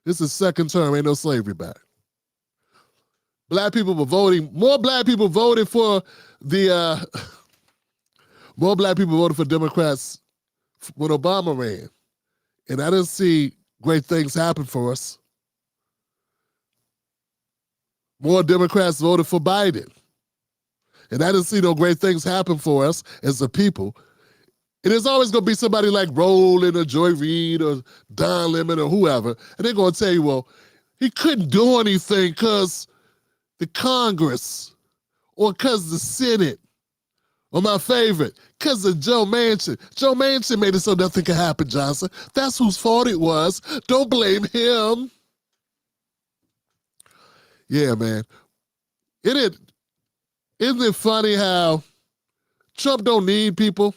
This is second term. Ain't no slavery back. Black people were voting. More black people voted for the. More black people voted for Democrats when Obama ran, and I didn't see great things happen for us. More Democrats voted for Biden, and I didn't see no great things happen for us as a people. And there's always going to be somebody like Rowland or Joy Reid or Don Lemon or whoever, and they're going to tell you, well, he couldn't do anything because the Congress or because the Senate, or my favorite, because of Joe Manchin. Joe Manchin made it so nothing could happen, Johnson. That's whose fault it was. Don't blame him. Yeah, man. Isn't it funny how Trump don't need people?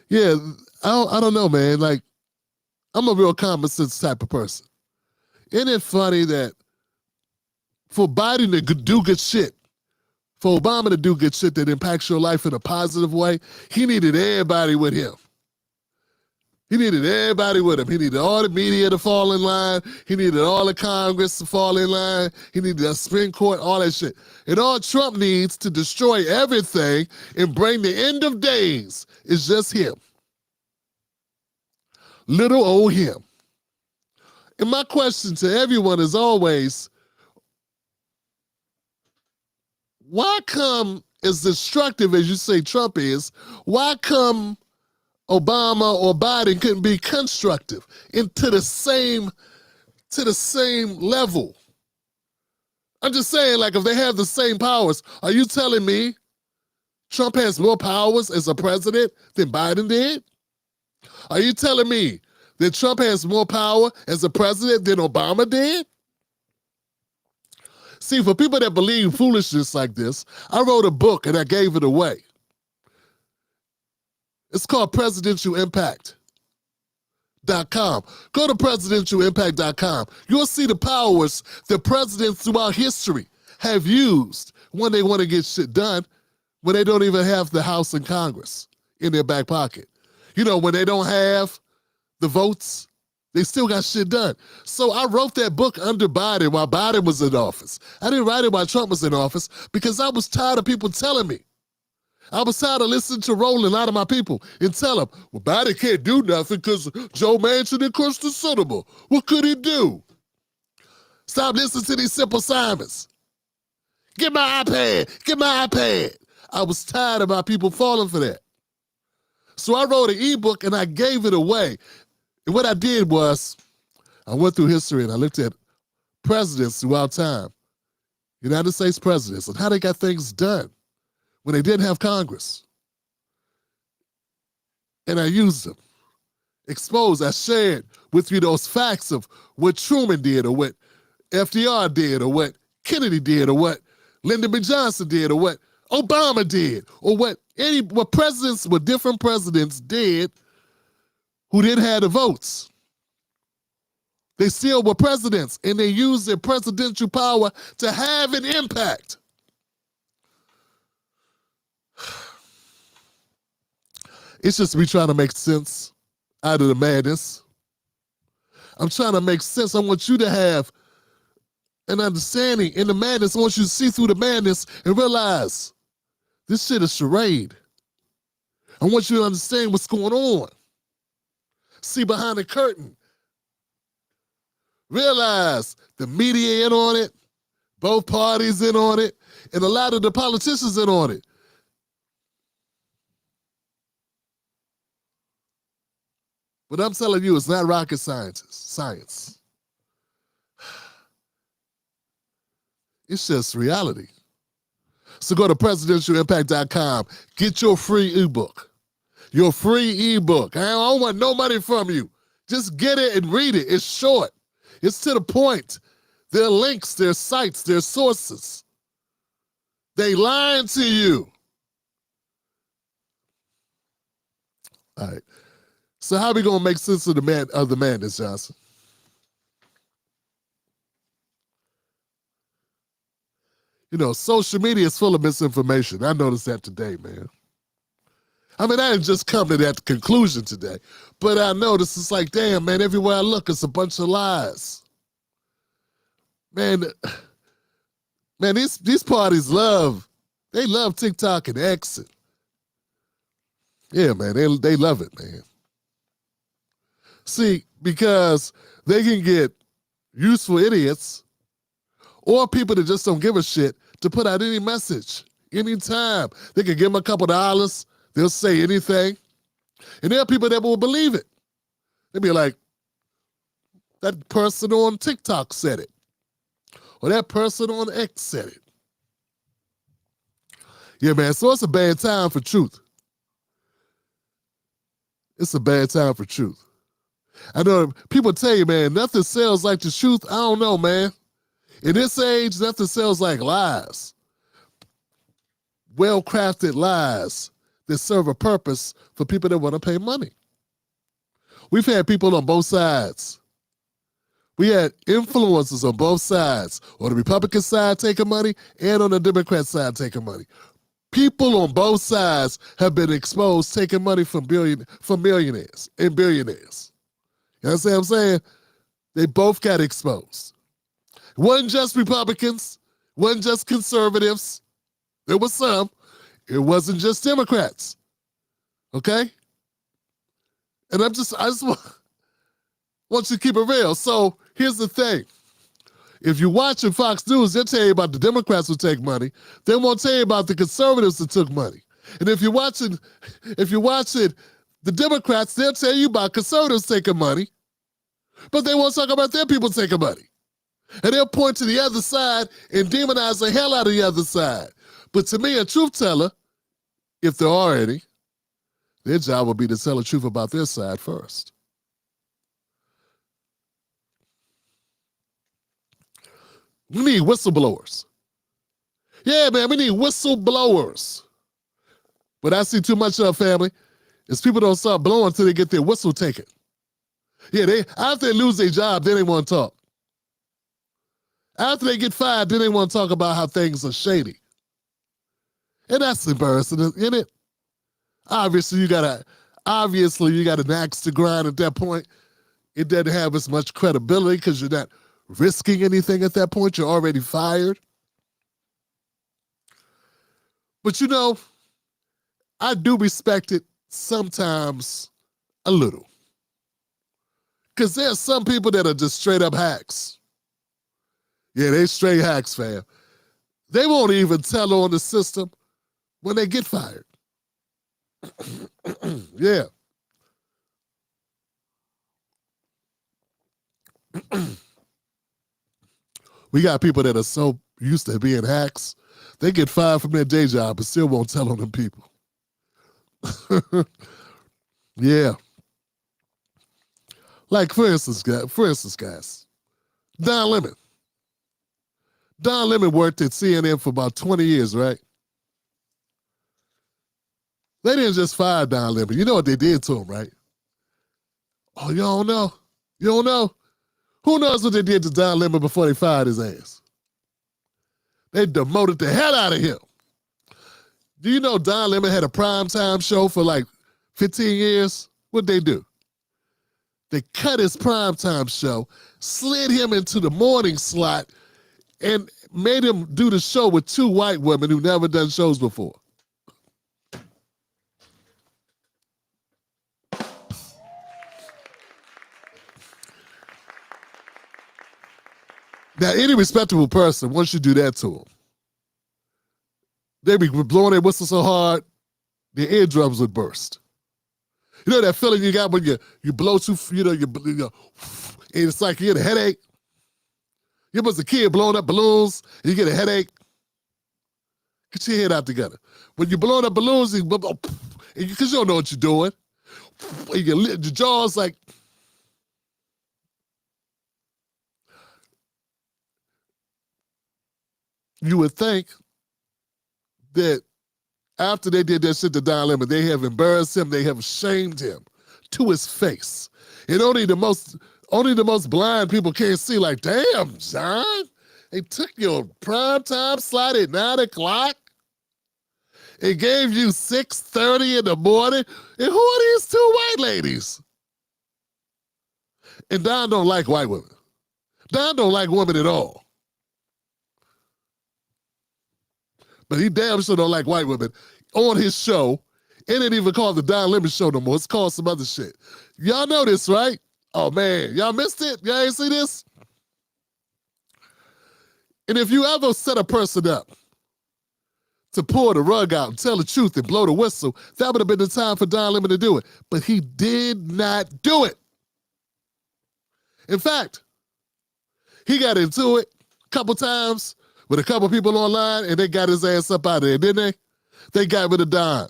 Yeah, I don't know, man. Like, I'm a real common sense type of person. Isn't it funny that for Biden to do good shit, for Obama to do good shit that impacts your life in a positive way, he needed everybody with him. He needed everybody with him. He needed all the media to fall in line. He needed all the Congress to fall in line. He needed the Supreme Court, all that shit. And all Trump needs to destroy everything and bring the end of days is just him. Little old him. And my question to everyone is always, why come, as destructive as you say Trump is, why come Obama or Biden couldn't be constructive to the same level? I'm just saying, like, if they have the same powers, are you telling me Trump has more powers as a president than Biden did? Are you telling me that Trump has more power as a president than Obama did? See, for people that believe foolishness like this, I wrote a book and I gave it away. It's called presidentialimpact.com. Go to presidentialimpact.com. You'll see the powers that presidents throughout history have used when they want to get shit done, when they don't even have the House and Congress in their back pocket. You know, when they don't have the votes, they still got shit done. So I wrote that book under Biden while Biden was in office. I didn't write it while Trump was in office because I was tired of people telling me. I was tired of listening to Rowland, a lot of my people, and tell them, well, Biden can't do nothing because Joe Manchin and Kristen Sinema. What could he do? Stop listening to these simple Simons. Get my iPad. Get my iPad. I was tired of my people falling for that. So I wrote an ebook and I gave it away. And what I did was, I went through history and I looked at presidents throughout time, United States presidents, and how they got things done when they didn't have Congress. And I used them, exposed, I shared with you those facts of what Truman did or what FDR did or what Kennedy did or what Lyndon B. Johnson did or what Obama did or what different presidents did who didn't have the votes. They still were presidents and they used their presidential power to have an impact. It's just me trying to make sense out of the madness. I'm trying to make sense. I want you to have an understanding in the madness. I want you to see through the madness and realize this shit is charade. I want you to understand what's going on. See behind the curtain. Realize the media in on it, both parties in on it, and a lot of the politicians in on it. But I'm telling you, it's not rocket science. It's just reality. So go to presidentialimpact.com. Get your free ebook. Your free ebook. I don't want no money from you. Just get it and read it. It's short. It's to the point. There are links, there are sites, there are sources. They lying to you. All right. So how are we gonna make sense of the madness, Johnson? You know, social media is full of misinformation. I noticed that today, man. I mean, I didn't just come to that conclusion today, but I noticed it's like, damn, man, everywhere I look, it's a bunch of lies. Man, these parties love TikTok and X. Yeah, man, they love it, man. See, because they can get useful idiots or people that just don't give a shit to put out any message, anytime. They can give them a couple dollars, they'll say anything, and there are people that will believe it. They'll be like, that person on TikTok said it, or that person on X said it. Yeah, man, so it's a bad time for truth. It's a bad time for truth. I know people tell you, man, nothing sells like the truth. I don't know, man. In this age, nothing sells like lies. Well-crafted lies that serve a purpose for people that want to pay money. We've had people on both sides. We had influencers on both sides, on the Republican side taking money and on the Democrat side taking money. People on both sides have been exposed taking money from millionaires and billionaires. You understand what I'm saying? They both got exposed. It wasn't just Republicans, it wasn't just conservatives. There was some. It wasn't just Democrats. Okay? And I just want you to keep it real. So here's the thing. If you're watching Fox News, they'll tell you about the Democrats who take money. They won't tell you about the conservatives that took money. And if you're watching the Democrats, they'll tell you about conservatives taking money, but they won't talk about their people taking money. And they'll point to the other side and demonize the hell out of the other side. But to me, a truth teller, if there are any, their job will be to tell the truth about their side first. We need whistleblowers. Yeah, man, we need whistleblowers. But I see too much of family is people don't start blowing until they get their whistle taken. Yeah, after they lose their job, then they want to talk. After they get fired, then they want to talk about how things are shady. And that's embarrassing, isn't it? Obviously, you got an axe to grind at that point. It doesn't have as much credibility because you're not risking anything at that point. You're already fired. But you know, I do respect it sometimes a little. Because there's some people that are just straight up hacks. Yeah, they straight hacks, fam. They won't even tell on the system when they get fired. Yeah. We got people that are so used to being hacks, they get fired from their day job but still won't tell on them people. Yeah. Like, for instance, guys, Don Lemon. Don Lemon worked at CNN for about 20 years, right? They didn't just fire Don Lemon. You know what they did to him, right? Oh, you don't know? You don't know? Who knows what they did to Don Lemon before they fired his ass? They demoted the hell out of him. Do you know Don Lemon had a primetime show for like 15 years? What'd they do? They cut his primetime show, slid him into the morning slot, and made him do the show with two white women who never done shows before. Now, any respectable person, once you do that to them, they be blowing their whistle so hard, their eardrums would burst. You know that feeling you got when you blow too, you and it's like you get a headache? You was a kid blowing up balloons, and you get a headache. Get your head out together. When you're blowing up balloons, because you don't know what you're doing, and your jaw's like, you would think that after they did that shit to Don Lemon, they have embarrassed him, they have shamed him to his face. And only the most blind people can't see, like, damn, John, they took your primetime slot at 9 o'clock It gave you 6:30 in the morning. And who are these two white ladies? And Don don't like white women. Don don't like women at all. But he damn sure don't like white women on his show. It ain't even called the Don Lemon Show no more. It's called some other shit. Y'all know this, right? Oh, man. Y'all missed it? Y'all ain't see this? And if you ever set a person up to pull the rug out and tell the truth and blow the whistle, that would have been the time for Don Lemon to do it. But he did not do it. In fact, he got into it a couple times with a couple people online, and they got his ass up out of there, didn't they? They got rid of Don.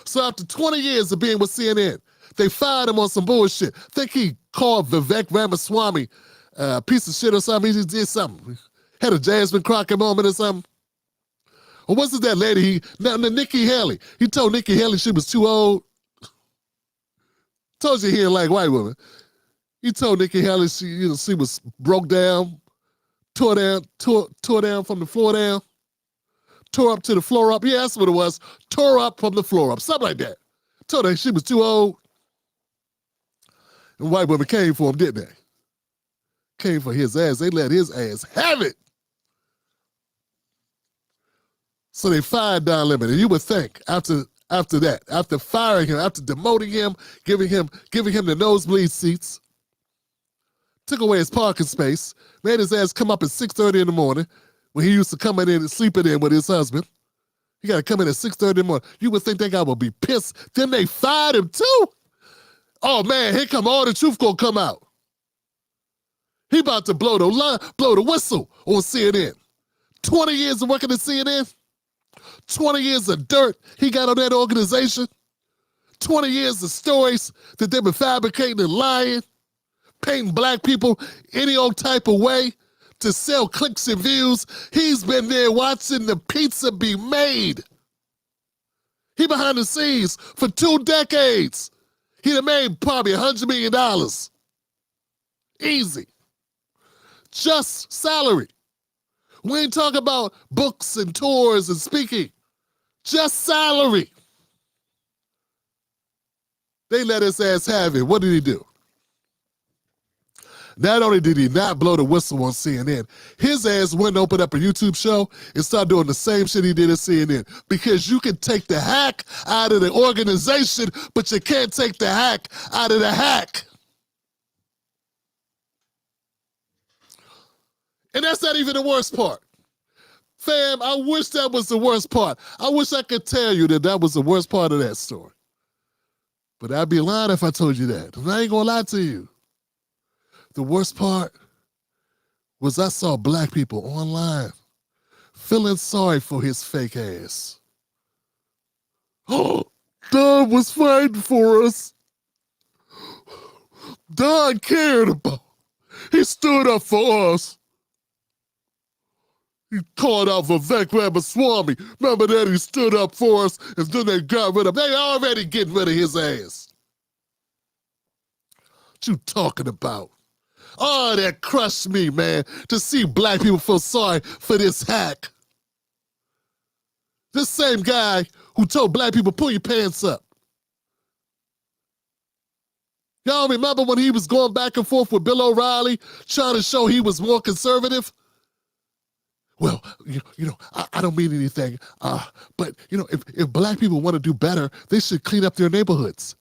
So after 20 years of being with CNN, they fired him on some bullshit. I think he called Vivek Ramaswamy a piece of shit or something. He just did something. Had a Jasmine Crockett moment or something. Or was it that lady? Nikki Haley. He told Nikki Haley she was too old. Told you he didn't like white women. He told Nikki Haley she was broke down, tore down from the floor down, tore up to the floor up. Yeah, that's what it was. Tore up from the floor up, something like that. Told her she was too old. And white women came for him, didn't they? Came for his ass. They let his ass have it. So they fired Don Lemon. And you would think after that, after firing him, after demoting him, giving him the nosebleed seats, took away his parking space, made his ass come up at 6:30 in the morning when he used to come in and sleep in with his husband. He got to come in at 6:30 in the morning. You would think that guy would be pissed. Then they fired him too. Oh man, here come all the truth gonna come out. He about to blow the whistle on CNN. 20 years of working at CNN. 20 years of dirt he got on that organization. 20 years of stories that they've been fabricating and lying, painting black people any old type of way to sell clicks and views. He's been there watching the pizza be made. He behind the scenes for 2 decades. He'd have made probably $100 million. Easy. Just salary. We ain't talking about books and tours and speaking. Just salary. They let his ass have it. What did he do? Not only did he not blow the whistle on CNN, his ass went and opened up a YouTube show and started doing the same shit he did at CNN. Because you can take the hack out of the organization, but you can't take the hack out of the hack. And that's not even the worst part. Fam, I wish that was the worst part. I wish I could tell you that was the worst part of that story. But I'd be lying if I told you that. And I ain't gonna lie to you. The worst part was I saw black people online feeling sorry for his fake ass. Oh, Don was fighting for us. Don cared about. He stood up for us. He called out Vivek Ramaswamy. Remember that? He stood up for us, and then they got rid of him. They already getting rid of his ass. What you talking about? Oh, that crushed me, man, to see black people feel sorry for this hack. This same guy who told black people, pull your pants up. Y'all remember when he was going back and forth with Bill O'Reilly, trying to show he was more conservative? Well, I don't mean anything, but, if black people want to do better, they should clean up their neighborhoods.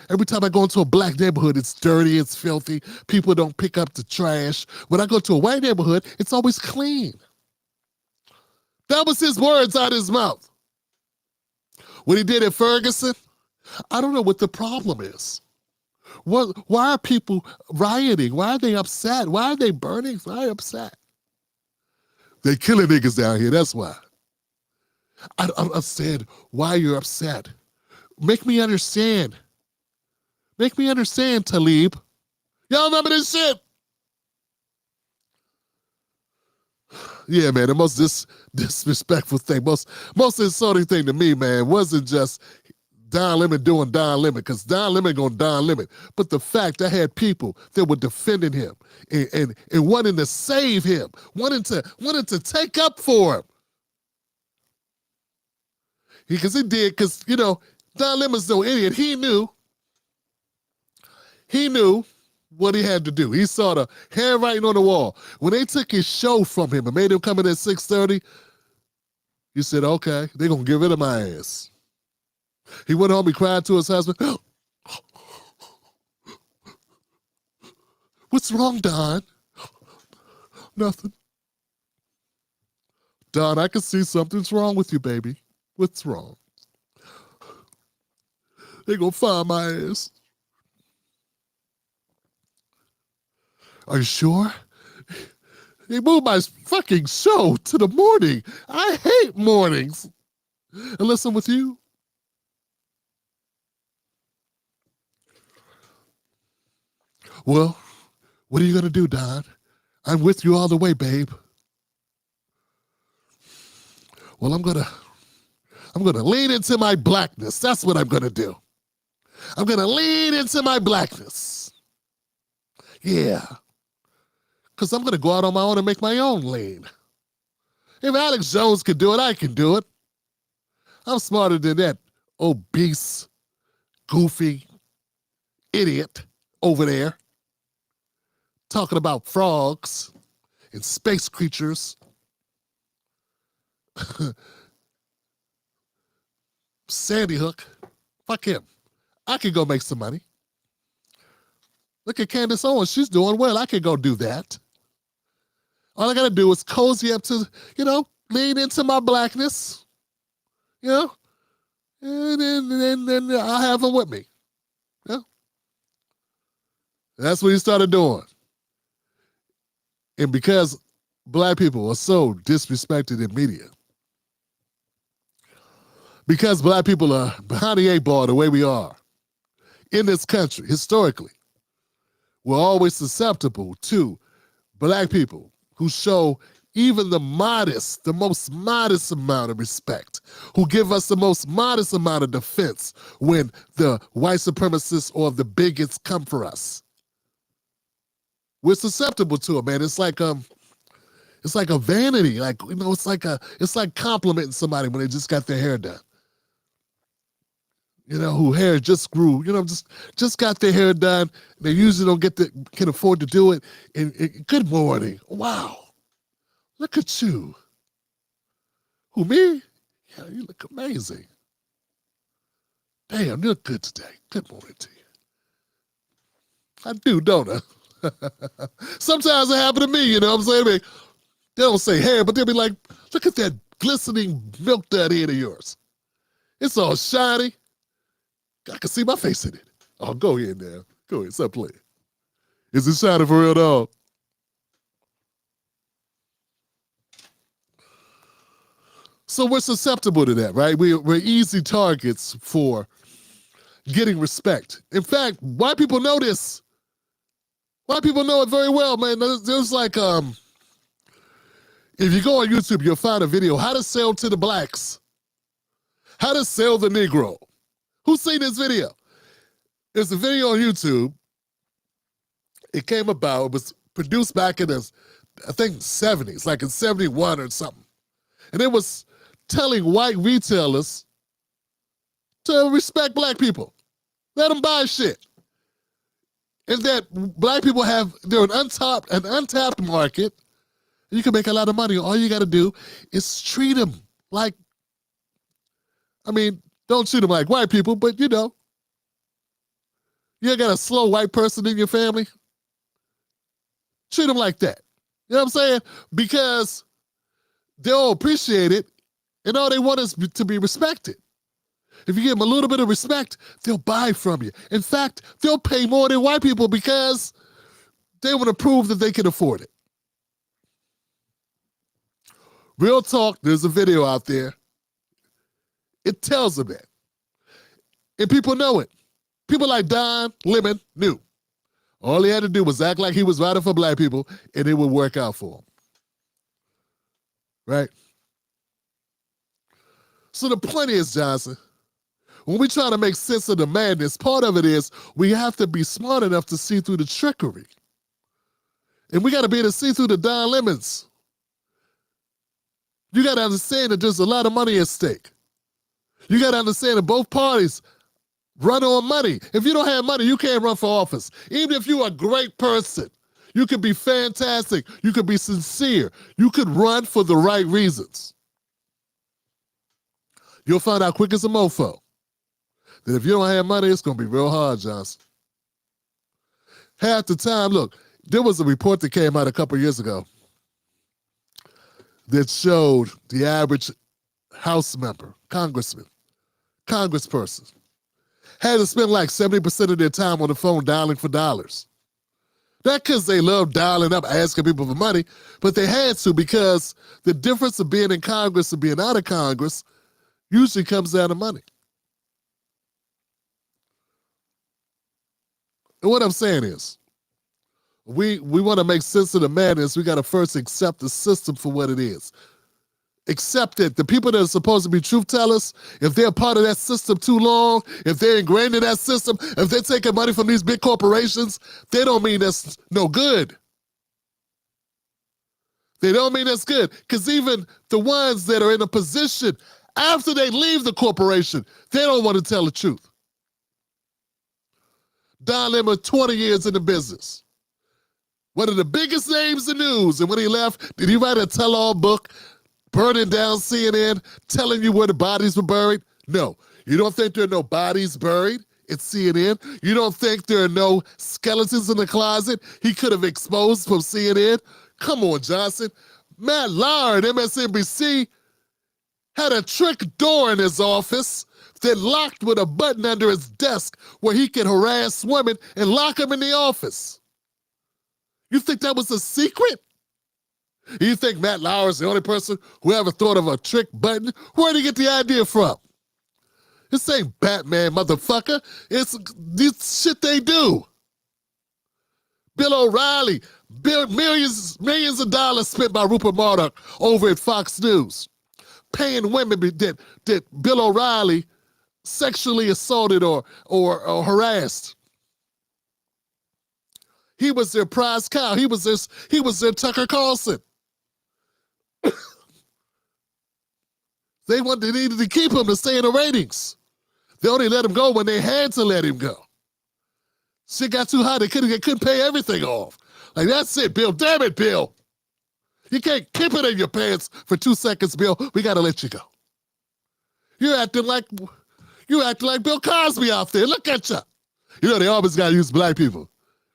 Every time I go into a black neighborhood, it's dirty, it's filthy, people don't pick up the trash. When I go to a white neighborhood, it's always clean. That was his words out of his mouth. What he did at Ferguson, I don't know what the problem is. Why are people rioting? Why are they upset? Why are they burning? Why are they upset? They killing niggas down here, that's why. I don't understand why you're upset. Make me understand. Make me understand, Talib. Y'all remember this shit? Yeah, man, the most disrespectful thing, most insulting thing to me, man, wasn't just Don Lemon doing Don Lemon, because Don Lemon going Don Lemon. But the fact I had people that were defending him and wanting to save him, wanting to take up for him. Because Don Lemon's no idiot. He knew what he had to do. He saw the handwriting on the wall. When they took his show from him and made him come in at 6:30, he said, okay, they're going to get rid of my ass. He went home, he cried to his husband. What's wrong, Don? Nothing. Don, I can see something's wrong with you, baby. What's wrong? They're going to fire my ass. Are you sure? They moved my fucking show to the morning. I hate mornings. Unless I'm with you. Well, what are you going to do, Don? I'm with you all the way, babe. Well, I'm going to lean into my blackness. That's what I'm going to do. I'm going to lean into my blackness. Yeah. Because I'm going to go out on my own and make my own lane. If Alex Jones can do it, I can do it. I'm smarter than that obese, goofy idiot over there talking about frogs and space creatures. Sandy Hook. Fuck him. I can go make some money. Look at Candace Owens. She's doing well. I can go do that. All I got to do is cozy up to, lean into my blackness, and then I'll have them with me. Yeah. That's what he started doing. And because black people are so disrespected in media, because black people are behind the 8 ball the way we are in this country, historically, we're always susceptible to black people who show even the most modest amount of respect, who give us the most modest amount of defense when the white supremacists or the bigots come for us. We're susceptible to it, man. It's like a vanity. It's like complimenting somebody when they just got their hair done. Who hair just grew, just got their hair done. They usually can afford to do it. And good morning. Wow. Look at you. Who, me? Yeah, you look amazing. Damn, you look good today. Good morning to you. I do, don't I? Sometimes it happens to me, you know what I'm saying? They don't say hair, but they'll be like, look at that glistening milk dud head of yours. It's all shiny. I can see my face in it. Oh, go ahead now. Go ahead, stop playing. Is it shiny for real, dog? So we're susceptible to that, right? We're easy targets for getting respect. In fact, white people know this. White people know it very well, man. There's like, if you go on YouTube, you'll find a video, how to sell to the blacks. How to sell the Negro. Who's seen this video? There's a video on YouTube. It was produced back in the, I think, 70s, like in 71 or something. And it was telling white retailers to respect black people. Let them buy shit. And that black people they're an untapped market. You can make a lot of money. All you got to do is treat them like, don't treat them like white people, but you got a slow white person in your family. Treat them like that. You know what I'm saying? Because they'll appreciate it, and all they want is to be respected. If you give them a little bit of respect, they'll buy from you. In fact, they'll pay more than white people because they want to prove that they can afford it. Real talk, there's a video out there. It tells them that. And people know it. People like Don Lemon knew. All he had to do was act like he was riding for black people, and it would work out for him. Right? So the point is, Johnson, when we try to make sense of the madness, part of it is we have to be smart enough to see through the trickery. And we got to be able to see through the Don Lemons. You got to understand that there's a lot of money at stake. You got to understand that both parties run on money. If you don't have money, you can't run for office. Even if you're a great person, you could be fantastic. You could be sincere. You could run for the right reasons. You'll find out quick as a mofo that if you don't have money, it's going to be real hard, Johnson. Half the time, look, there was a report that came out a couple years ago that showed the average House member, congressman, congressperson, had to spend like 70% of their time on the phone dialing for dollars. Not because they love dialing up, asking people for money, but they had to because the difference of being in Congress and being out of Congress usually comes down to money. And what I'm saying is, we want to make sense of the madness. We got to first accept the system for what it is. Accept it. The people that are supposed to be truth tellers, if they're part of that system too long, if they're ingrained in that system, if they're taking money from these big corporations, they don't mean that's no good. They don't mean that's good. Because even the ones that are in a position after they leave the corporation, they don't want to tell the truth. Don Lemon, 20 years in the business. One of the biggest names in the news. And when he left, did he write a tell-all book, burning down CNN, telling you where the bodies were buried? No. You don't think there are no bodies buried at CNN? You don't think there are no skeletons in the closet he could have exposed from CNN? Come on, Johnson. Matt Lauer at MSNBC had a trick door in his office that locked with a button under his desk where he could harass women and lock them in the office. You think that was a secret? You think Matt Lauer is the only person who ever thought of a trick button? Where did he get the idea from? This ain't Batman, motherfucker. It's this shit they do. Bill O'Reilly, millions of dollars spent by Rupert Murdoch over at Fox News, paying women that Bill O'Reilly sexually assaulted or harassed. He was their prize cow. He was their Tucker Carlson. They needed to keep him to stay in the ratings. They only let him go when they had to let him go. Shit got too high, they couldn't pay everything off. Like, that's it, Bill. Damn it, Bill. You can't keep it in your pants for 2 seconds, Bill. We gotta let you go. You're acting like Bill Cosby out there. Look at you. You know, they always gotta use black people.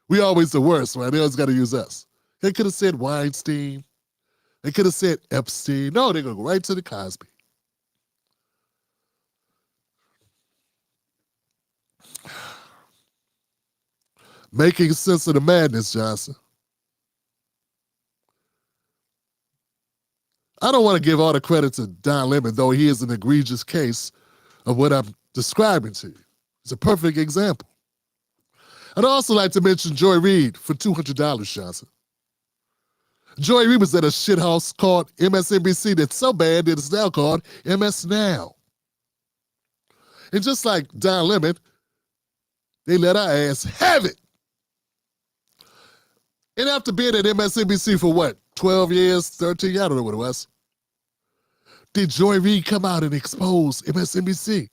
We always the worst, right? They always gotta use us. They could have said Weinstein. They could have said Epstein. No, they're gonna go right to the Cosby. Making sense of the madness, Johnson. I don't want to give all the credit to Don Lemon, though he is an egregious case of what I'm describing to you. It's a perfect example. I'd also like to mention Joy Reid for $200, Johnson. Joy Reid was at a shithouse called MSNBC that's so bad that it's now called MS Now. And just like Don Lemon, they let our ass have it. And after being at MSNBC for what, 12 years, 13, I don't know what it was. Did Joy Reid come out and expose MSNBC?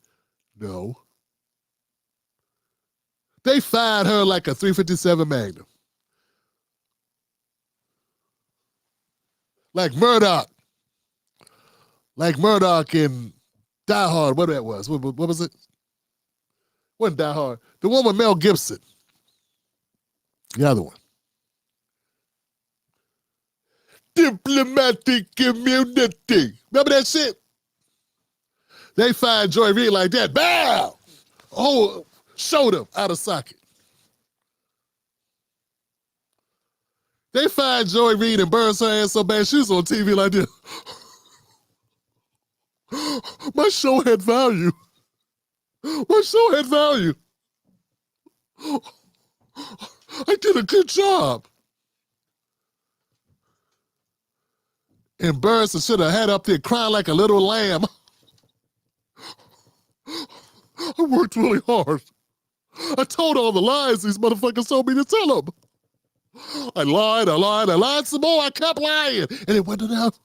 No. They fired her like a 357 Magnum. Like Murdoch. Like Murdoch in Die Hard, what that was. What was it? Wasn't Die Hard. The one with Mel Gibson. The other one. Diplomatic immunity. Remember that shit? They fired Joy Reid like that. Bow! Oh, showed him out of socket. They fired Joy Reid and burned her ass so bad she was on TV like this. My show had value. My show had value. I did a good job. And Burns should have had up there crying like a little lamb. I worked really hard. I told all the lies these motherfuckers told me to tell them. I lied some more. I kept lying. And it wasn't enough.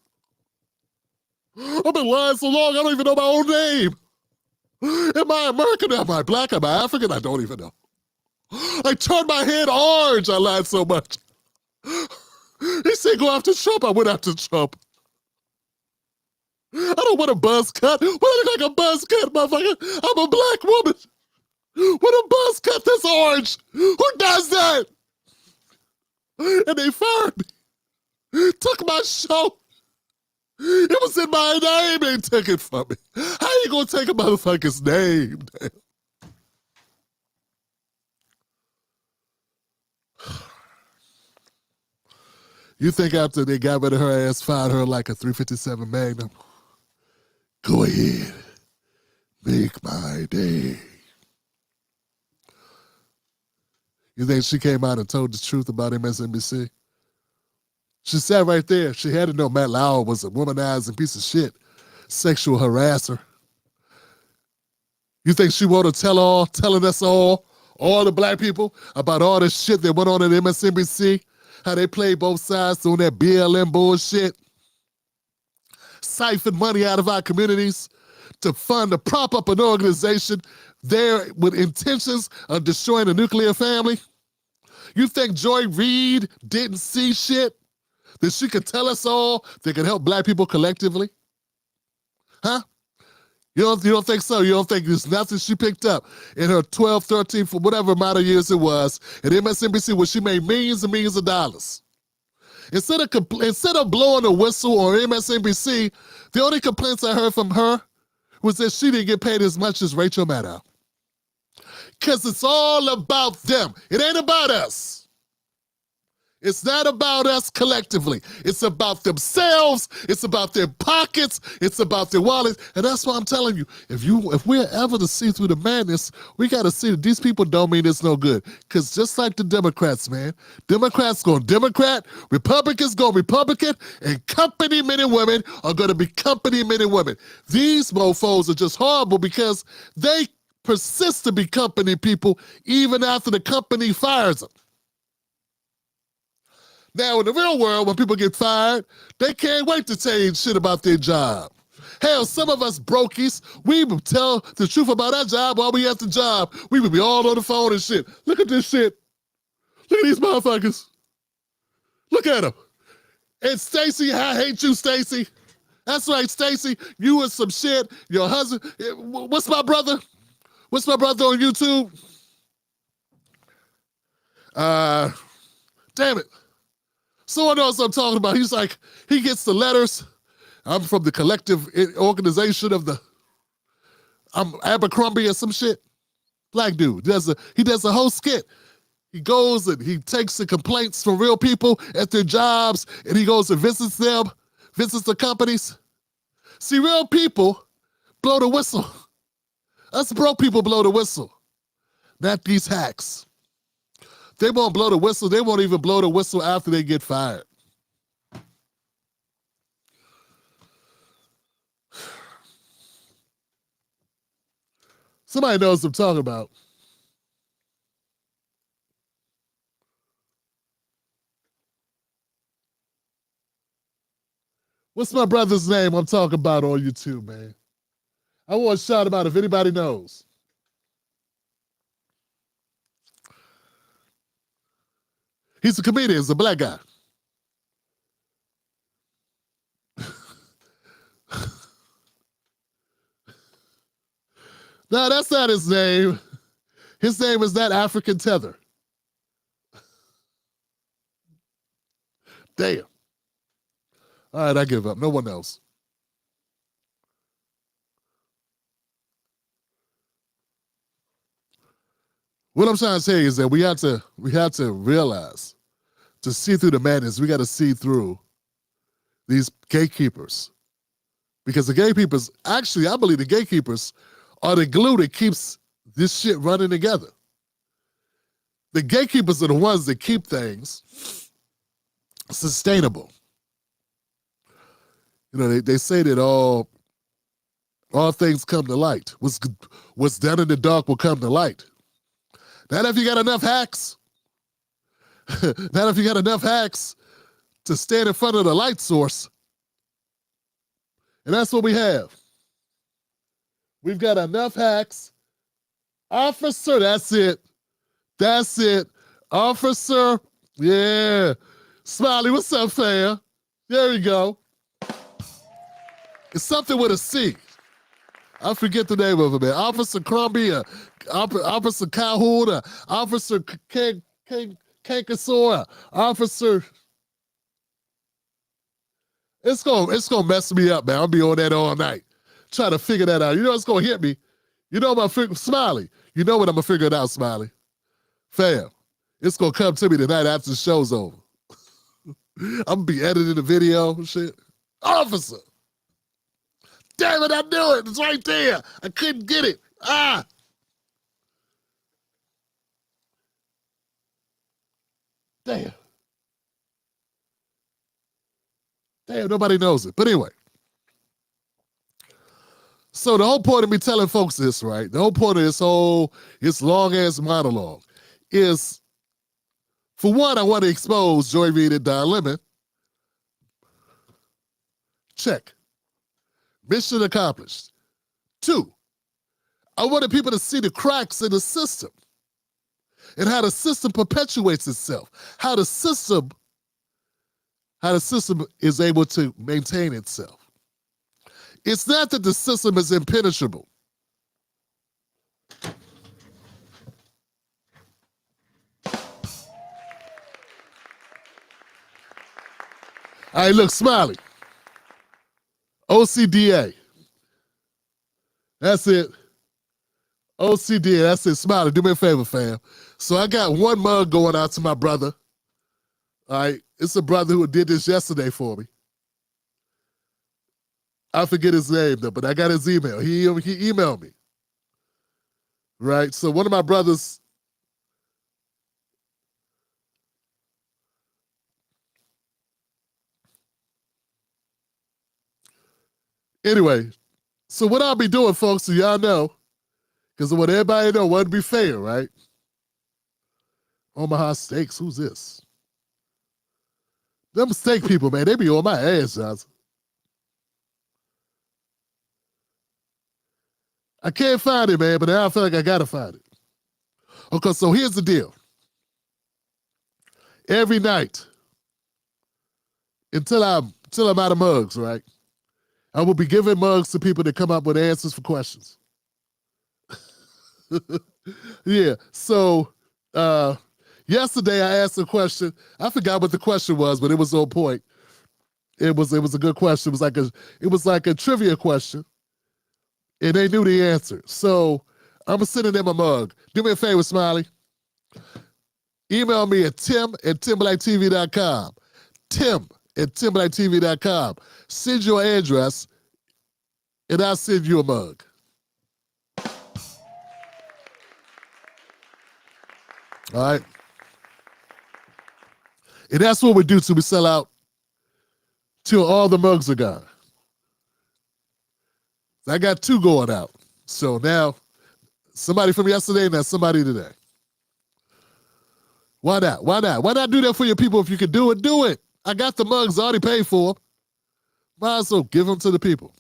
I've been lying so long, I don't even know my own name. Am I American? Am I black? Am I African? I don't even know. I turned my head orange. I lied so much. He said go after Trump. I went after Trump. I don't want a buzz cut. What I look like a buzz cut, motherfucker? I'm a black woman. What a buzz cut that's orange. Who does that? And they fired me. Took my show. It was in my name. They took it from me. How you gonna take a motherfucker's name? Damn. You think after they got rid of her ass, fired her like a 357 Magnum? Go ahead. Make my day. You think she came out and told the truth about MSNBC? She sat right there. She had to know Matt Lauer was a womanizing piece of shit, sexual harasser. You think she want to telling us all the black people, about all the shit that went on at MSNBC, how they played both sides on that BLM bullshit, siphon money out of our communities to prop up an organization there with intentions of destroying the nuclear family? You think Joy Reid didn't see shit that she could tell us all that could help black people collectively? Huh? You don't think so? You don't think there's nothing she picked up in her 12, 13, for whatever amount of years it was at MSNBC where she made millions and millions of dollars? Instead of blowing a whistle on MSNBC, the only complaints I heard from her was that she didn't get paid as much as Rachel Maddow. Because it's all about them. It ain't about us. It's not about us collectively. It's about themselves. It's about their pockets. It's about their wallets. And that's why I'm telling you, if we're ever to see through the madness, we got to see that these people don't mean it's no good. Because just like the Democrats, man, Democrats going Democrat, Republicans going Republican, and company men and women are going to be company men and women. These mofos are just horrible because they persist to be company people even after the company fires them. Now, in the real world, when people get fired, they can't wait to tell you shit about their job. Hell, some of us brokies, we would tell the truth about our job while we at the job. We would be all on the phone and shit. Look at this shit. Look at these motherfuckers. Look at them. And Stacy, I hate you, Stacy. That's right, Stacy. You and some shit. Your husband. What's my brother? What's my brother on YouTube? Damn it. Someone knows what I'm talking about. He's like, he gets the letters. I'm from the collective organization of I'm Abercrombie or some shit. Black dude. He does a whole skit. He goes and he takes the complaints from real people at their jobs and he goes and visits them, visits the companies. See, real people blow the whistle. Us broke people blow the whistle, not these hacks. They won't blow the whistle. They won't even blow the whistle after they get fired. Somebody knows what I'm talking about. What's my brother's name I'm talking about on YouTube, man? I want to shout him out if anybody knows. He's a comedian. He's a black guy. No, that's not his name. His name is not African Tether. Damn. All right, I give up. No one knows. What I'm trying to say is that we have to realize, to see through the madness, we got to see through these gatekeepers. Because the gatekeepers, actually, I believe the gatekeepers are the glue that keeps this shit running together. The gatekeepers are the ones that keep things sustainable. You know, they say that all things come to light. What's done in the dark will come to light. Not if you got enough hacks. Not if you got enough hacks to stand in front of the light source. And that's what we have. We've got enough hacks. Officer, that's it. That's it. Officer, yeah. Smiley, what's up, fam? There we go. It's something with a C. I forget the name of it, man. Officer Crumbie, Officer Calhoun, Officer Kankasora, Officer. It's gonna mess me up, man. I'll be on that all night, trying to figure that out. You know it's gonna hit me. You know my Smiley. You know what I'm gonna figure it out, Smiley. Fam, it's gonna come to me tonight after the show's over. I'm gonna be editing the video and shit. Officer. Damn it, I knew it. It's right there. I couldn't get it. Ah. Damn. Damn, nobody knows it. But anyway. So the whole point of me telling folks this, right? The whole point of this long-ass monologue is, for one, I want to expose Joy Reid and Don Lemon. Check. Mission accomplished. Two, I wanted people to see the cracks in the system and how the system perpetuates itself, how the system is able to maintain itself. It's not that the system is impenetrable. All right, look, Smiley. OCDA. That's it. OCDA, that's it. Smiley, do me a favor, fam. So I got one mug going out to my brother. All right, it's a brother who did this yesterday for me. I forget his name, though, but I got his email. He emailed me. Right, so one of my brothers. Anyway, so what I'll be doing, folks, so y'all know, because what everybody know wouldn't be fair, right? Omaha Steaks, who's this? Them steak people, man, they be on my ass, Johnson. I can't find it, man, but now I feel like I gotta find it. Okay, so here's the deal. Every night, until I'm out of mugs, right? I will be giving mugs to people that come up with answers for questions. Yeah, so yesterday I asked a question. I forgot what the question was, but it was on point. It was a good question. It was like a trivia question, and they knew the answer. So I'm sending them a mug. Do me a favor, Smiley. Email me at tim@timberliketv.com. tim@timberliketv.com. Send your address, and I'll send you a mug. All right? And that's what we do till we sell out, till all the mugs are gone. I got 2 going out. So now, somebody from yesterday and now somebody today. Why not? Why not? Why not do that for your people? If you can do it, do it. I got the mugs, I already paid for them. Might as well give them to the people.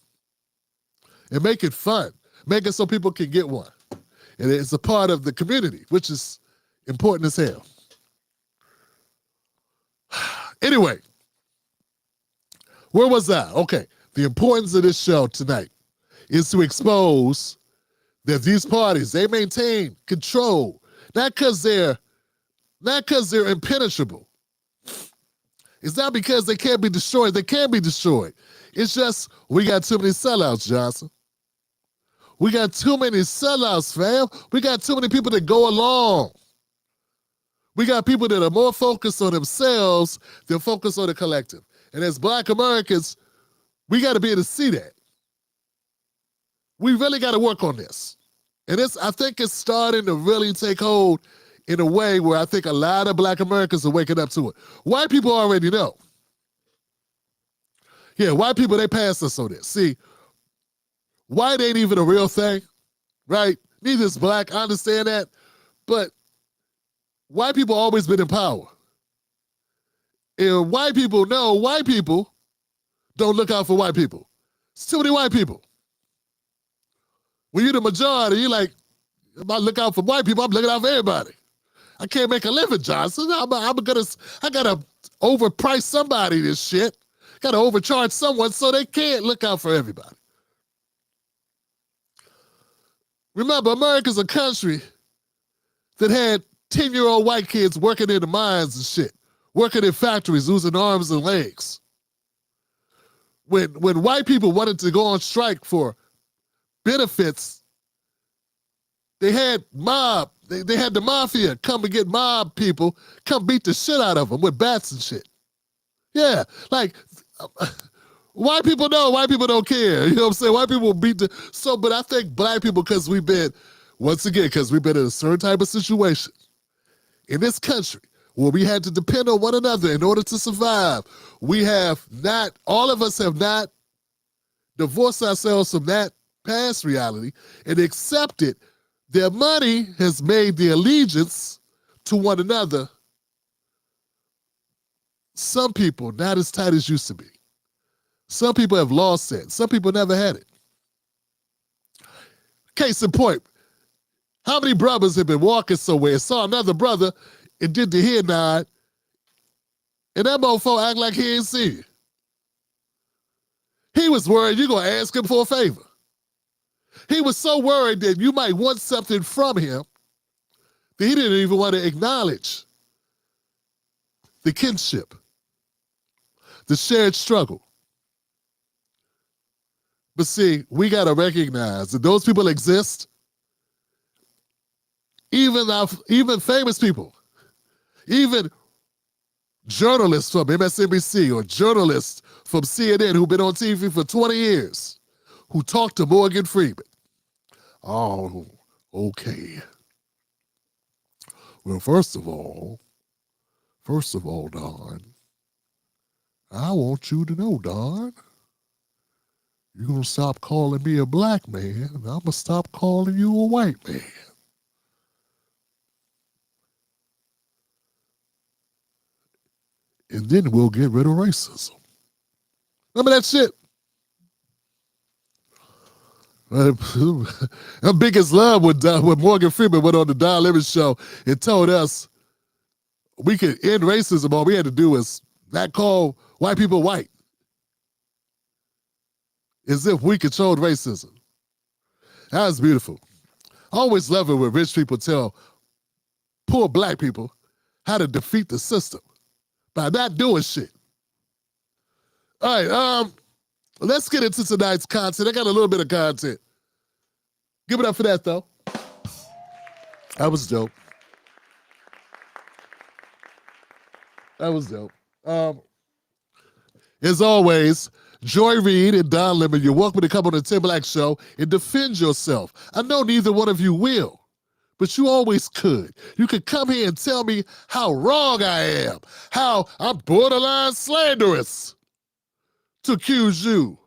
And make it fun. Make it so people can get one. And it's a part of the community, which is important as hell. Anyway, where was I? Okay, the importance of this show tonight is to expose that these parties, they maintain control, not because they're impenetrable. It's not because they can't be destroyed. They can be destroyed. It's just we got too many sellouts, Johnson. We got too many sellouts, fam. We got too many people that go along. We got people that are more focused on themselves than focused on the collective. And as Black Americans, we got to be able to see that. We really got to work on this. And I think it's starting to really take hold in a way where I think a lot of Black Americans are waking up to it. White people already know. Yeah, white people, they passed us on this. See, white ain't even a real thing, right? Neither is black, I understand that. But white people always been in power. And white people know white people don't look out for white people. It's too many white people. When you're the majority, you're like, if I look out for white people, I'm looking out for everybody. I can't make a living, Johnson. I gotta overprice somebody this shit. Gotta overcharge someone so they can't look out for everybody. Remember, America's a country that had 10-year-old white kids working in the mines and shit, working in factories, losing arms and legs. When white people wanted to go on strike for benefits, they had they had the mafia come and get mob people, come beat the shit out of them with bats and shit. Yeah, like, white people know, white people don't care. You know what I'm saying? White people beat the, but I think black people, because we've been, once again, because we've been in a certain type of situation in this country where we had to depend on one another in order to survive. We have not, all of us have not divorced ourselves from that past reality and accepted their money has made the allegiance to one another. Some people not as tight as used to be. Some people have lost it. Some people never had it. Case in point, how many brothers have been walking somewhere and saw another brother and did the head nod, and that mofo act like he ain't see you? He was worried you're going to ask him for a favor. He was so worried that you might want something from him that he didn't even want to acknowledge the kinship, the shared struggle. But see, we got to recognize that those people exist. Even famous people, even journalists from MSNBC or journalists from CNN who've been on TV for 20 years, who talked to Morgan Freeman. Oh, okay. Well, first of all, Don, I want you to know, Don, you're going to stop calling me a black man, and I'm going to stop calling you a white man. And then we'll get rid of racism. Remember that shit? Our biggest love when Morgan Freeman went on the Don Lemon show and told us we could end racism. All we had to do was not call white people white. As if we controlled racism. That was beautiful. I always love it when rich people tell poor black people how to defeat the system by not doing shit. All right, let's get into tonight's content. I got a little bit of content. Give it up for that, though. That was dope. That was dope. As always, Joy Reid and Don Lemon, you're welcome to come on the Tim Black Show and defend yourself. I know neither one of you will, but you always could. You could come here and tell me how wrong I am, how I'm borderline slanderous to accuse you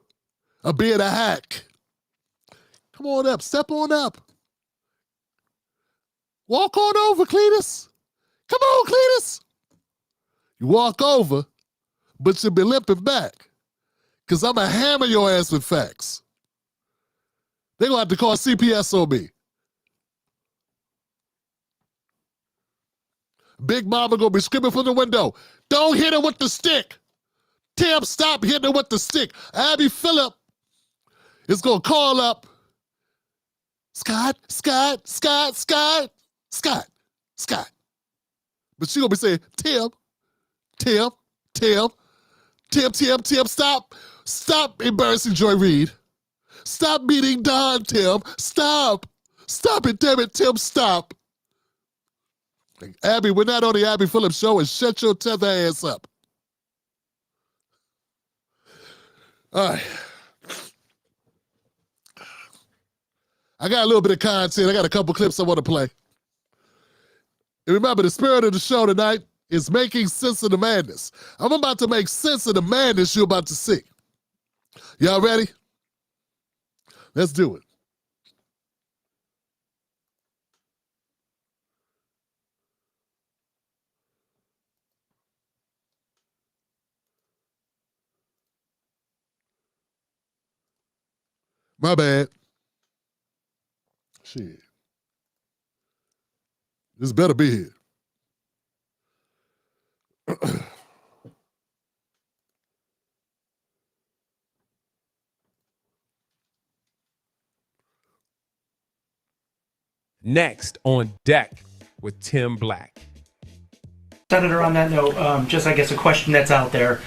of being a hack. Come on up, step on up. Walk on over, Cletus. Come on, Cletus. You walk over, but you'll be limping back. Because I'm going to hammer your ass with facts. They're going to have to call CPS on me. Big Mama going to be screaming from the window, don't hit her with the stick. Tim, stop hitting her with the stick. Abby Phillip is going to call up Scott. But she going to be saying, Tim, stop. Stop embarrassing Joy Reid. Stop beating Don, Tim. Stop. Stop it, damn it, Tim, stop. Abby, we're not on the Abby Phillips show, and shut your tether ass up. All right. I got a little bit of content. I got a couple clips I want to play. And remember, the spirit of the show tonight is making sense of the madness. I'm about to make sense of the madness you're about to see. Y'all ready? Let's do it. My bad. Shit. This better be here. Next on deck with Tim Black. Senator, on that note, just I guess a question that's out there.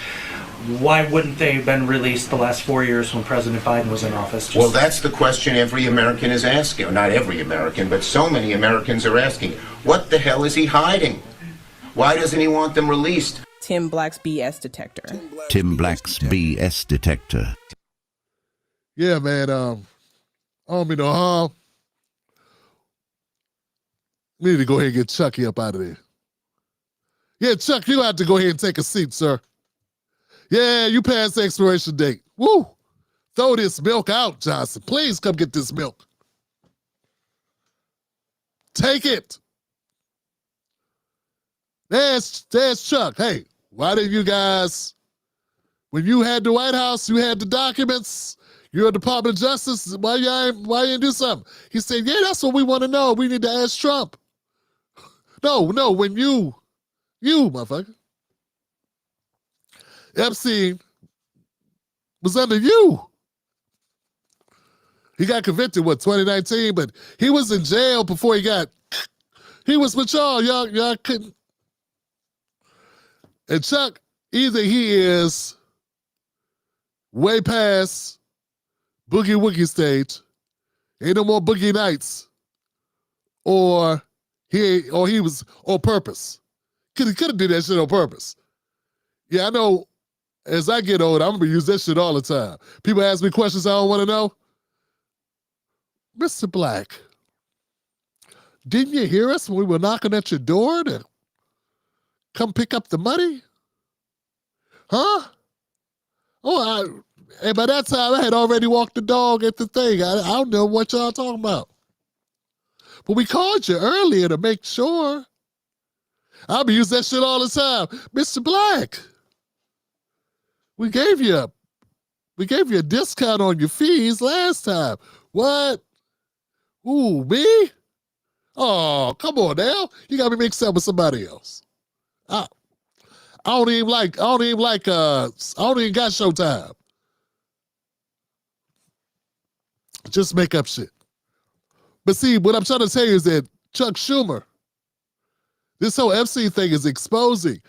Why wouldn't they have been released the last 4 years when President Biden was in office? Well, that's the question every American is asking. Or not every American, but so many Americans are asking. What the hell is he hiding? Why doesn't he want them released? Tim Black's BS detector. Tim Black's BS detector. Yeah, man. I don't mean no harm. We need to go ahead and get Chucky up out of there. Yeah, Chuck, you have to go ahead and take a seat, sir. Yeah, you passed the expiration date. Woo! Throw this milk out, Johnson. Please come get this milk. Take it. There's Chuck. Hey, why didn't you guys, when you had the White House, you had the documents, you're a Department of Justice, why you didn't do something? He said, yeah, that's what we want to know. We need to ask Trump. No, when you, motherfucker. Epstein was under you. He got convicted, 2019, but he was in jail before he was with y'all. Y'all couldn't. And Chuck, either he is way past boogie woogie stage, ain't no more boogie nights, or he was on purpose. He could have did that shit on purpose. Yeah, I know. As I get older, I'm gonna use that shit all the time. People ask me questions I don't want to know. Mr. Black, didn't you hear us when we were knocking at your door to come pick up the money? Huh? And by that time, I had already walked the dog at the thing. I don't know what y'all talking about. But we called you earlier to make sure. I'll be using that shit all the time. Mr. Black, we gave you a discount on your fees last time. What? Ooh, me? Oh, come on now. You got me mixed up with somebody else. I don't even got Showtime. Just make up shit. But see, what I'm trying to tell you is that Chuck Schumer, this whole Epstein thing is exposing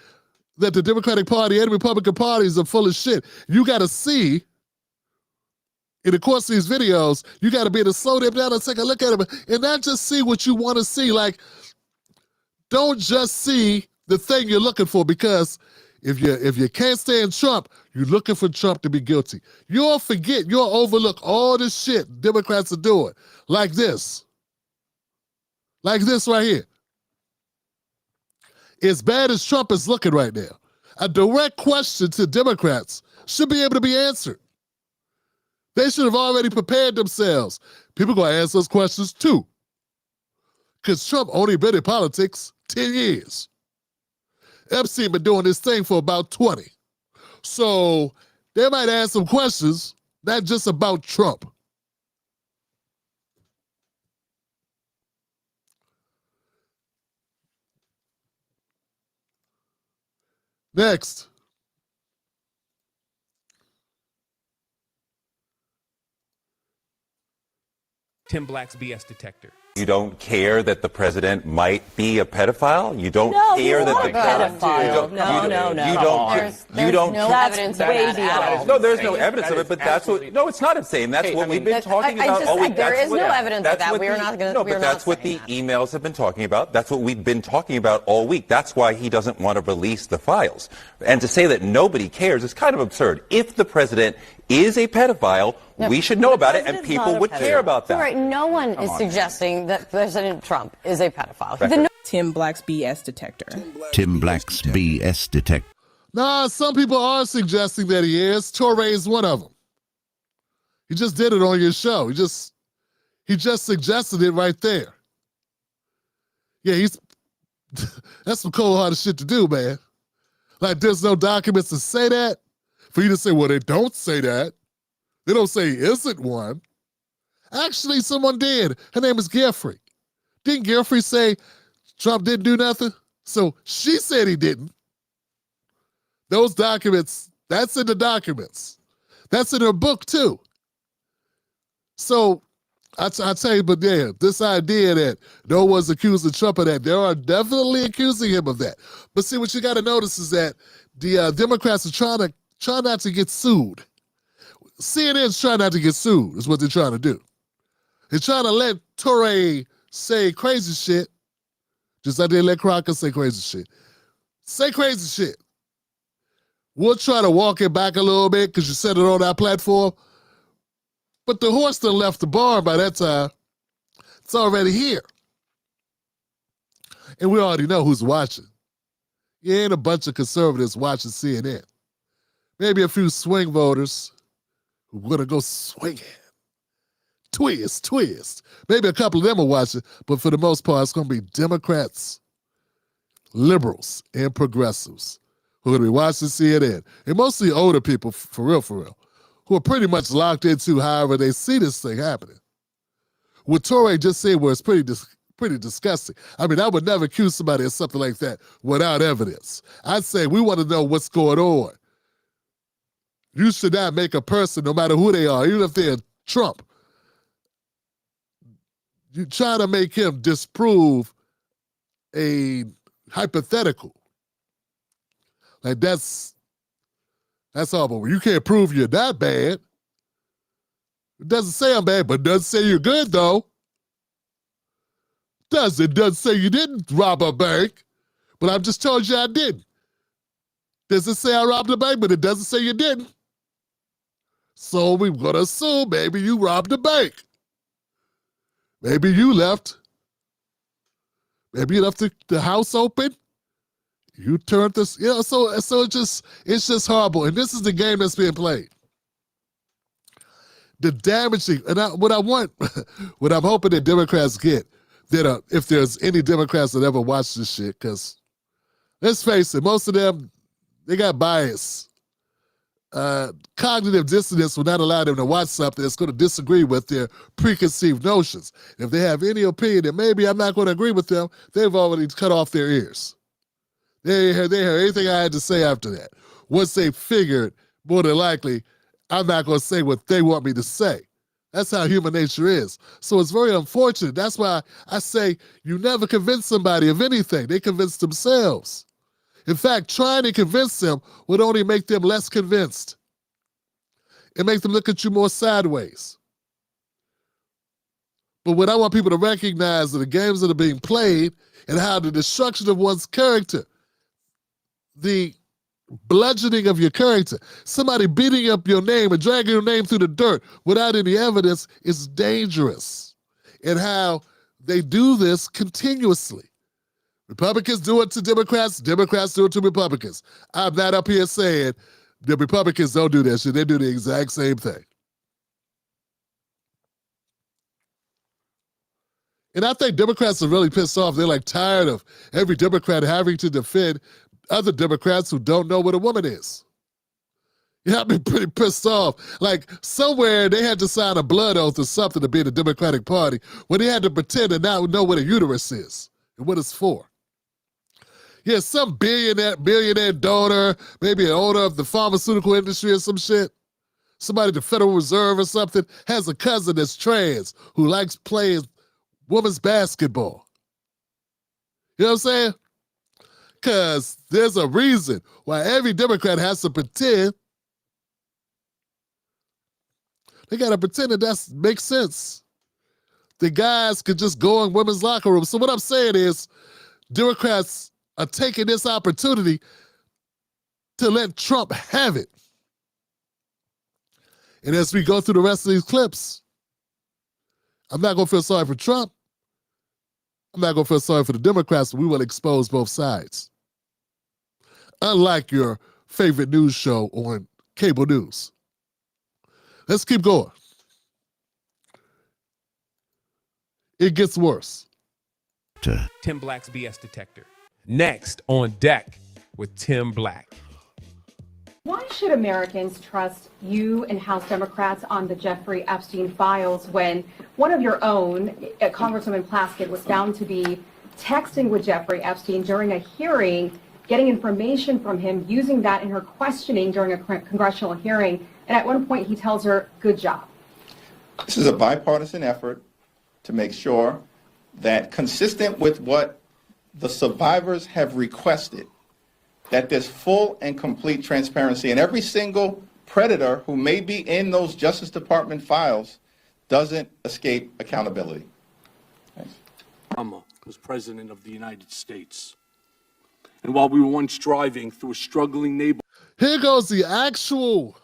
that the Democratic Party and the Republican parties are full of shit. You got to see, in the course of these videos, you got to be able to slow them down and take a look at them and not just see what you want to see. Like, don't just see the thing you're looking for, because if you can't stand Trump, you're looking for Trump to be guilty. You'll overlook all this shit Democrats are doing. Like this right here. As bad as Trump is looking right now, a direct question to Democrats should be able to be answered. They should have already prepared themselves. People going to ask those questions too. Because Trump only been in politics 10 years. Epstein been doing this thing for about 20. So they might ask some questions, not just about Trump. Next. Tim Black's BS detector. You don't care that the president might be a pedophile? You don't care that the pedophile. You don't. No evidence of it. No, there's no evidence of it, but that's what. No, it's not insane. That's what we've been talking about all week. There is no evidence of that. We're not going to. No, but that's what the emails have been talking about. That's what we've been talking about all week. That's why he doesn't want to release the files. And to say that nobody cares is kind of absurd. If the president is a pedophile, we should know about it, and people would care about that. Right. No one is suggesting that President Trump is a pedophile. Tim Black's BS detector. Tim Black's BS detector. Nah, some people are suggesting that he is. Torrey's one of them. He just did it on your show. He just suggested it right there. Yeah, that's some cold-hearted shit to do, man. Like, there's no documents to say that. For you to say, well, they don't say that. They don't say isn't one. Actually, someone did. Her name is Geoffrey. Didn't Geoffrey say Trump didn't do nothing? So she said he didn't. Those documents, that's in the documents. That's in her book too. So I tell you, but yeah, this idea that no one's accusing Trump of that, they are definitely accusing him of that. But see, what you got to notice is that the Democrats are trying not to get sued. CNN's trying not to get sued, is what they're trying to do. They're trying to let Toure say crazy shit, just like they let Crocker say crazy shit. Say crazy shit. We'll try to walk it back a little bit because you said it on our platform. But the horse done left the barn by that time. It's already here. And we already know who's watching. You ain't a bunch of conservatives watching CNN. Maybe a few swing voters who are going to go swinging. Twist. Maybe a couple of them are watching, but for the most part, it's going to be Democrats, liberals, and progressives who are going to be watching CNN. And mostly older people, for real, who are pretty much locked into however they see this thing happening. What Toure just said was pretty disgusting. I mean, I would never accuse somebody of something like that without evidence. I'd say we want to know what's going on. You should not make a person, no matter who they are, even if they're Trump, you try to make him disprove a hypothetical. Like that's all, but you can't prove you're that bad. It doesn't say I'm bad, but it doesn't say you're good, though. Doesn't say you didn't rob a bank, but I've just told you I didn't. Does it say I robbed a bank, but it doesn't say you didn't? So we're going to assume maybe you robbed a bank. Maybe you left the house open. You turned this, so it's just horrible. And this is the game that's being played. The damaging, and what I'm hoping that Democrats get, that if there's any Democrats that ever watch this shit, because let's face it, most of them, they got bias. Cognitive dissonance will not allow them to watch something that's going to disagree with their preconceived notions. If they have any opinion that maybe I'm not going to agree with them, they've already cut off their ears. They heard anything I had to say after that. Once they figured, more than likely, I'm not going to say what they want me to say. That's how human nature is. So it's very unfortunate. That's why I say you never convince somebody of anything. They convince themselves. In fact, trying to convince them would only make them less convinced. It makes them look at you more sideways. But what I want people to recognize are the games that are being played and how the destruction of one's character, the bludgeoning of your character, somebody beating up your name and dragging your name through the dirt without any evidence is dangerous. And how they do this continuously. Republicans do it to Democrats, Democrats do it to Republicans. I'm not up here saying the Republicans don't do that shit. They do the exact same thing. And I think Democrats are really pissed off. They're like tired of every Democrat having to defend other Democrats who don't know what a woman is. Yeah, I've been pretty pissed off. Like somewhere they had to sign a blood oath or something to be in the Democratic Party when they had to pretend to not know what a uterus is and what it's for. Yeah, some billionaire donor, maybe an owner of the pharmaceutical industry or some shit. Somebody at the Federal Reserve or something has a cousin that's trans who likes playing women's basketball. You know what I'm saying? Because there's a reason why every Democrat has to pretend. They got to pretend that makes sense. The guys could just go in women's locker rooms. So what I'm saying is Democrats are taking this opportunity to let Trump have it. And as we go through the rest of these clips, I'm not going to feel sorry for Trump. I'm not going to feel sorry for the Democrats. We will expose both sides. Unlike your favorite news show on cable news. Let's keep going. It gets worse. Tim Black's BS detector. Next on deck with Tim Black. Why should Americans trust you and House Democrats on the Jeffrey Epstein files when one of your own, Congresswoman Plaskett, was found to be texting with Jeffrey Epstein during a hearing, getting information from him, using that in her questioning during a congressional hearing, and at one point he tells her, "Good job." This is a bipartisan effort to make sure that, consistent with what the survivors have requested, that there's full and complete transparency, and every single predator who may be in those Justice Department files doesn't escape accountability. Thanks. Obama was president of the United States. And while we were once driving through a struggling neighborhood. Here goes the actual.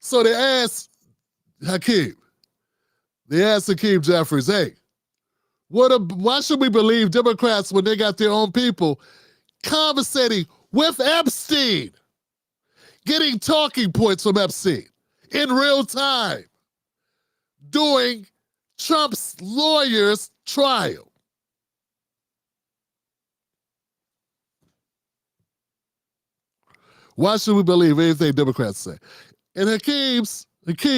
So they asked Hakeem Jeffries, hey, why should we believe Democrats when they got their own people conversating with Epstein, getting talking points from Epstein in real time during Trump's lawyer's trial? Why should we believe anything Democrats say? And Hakeem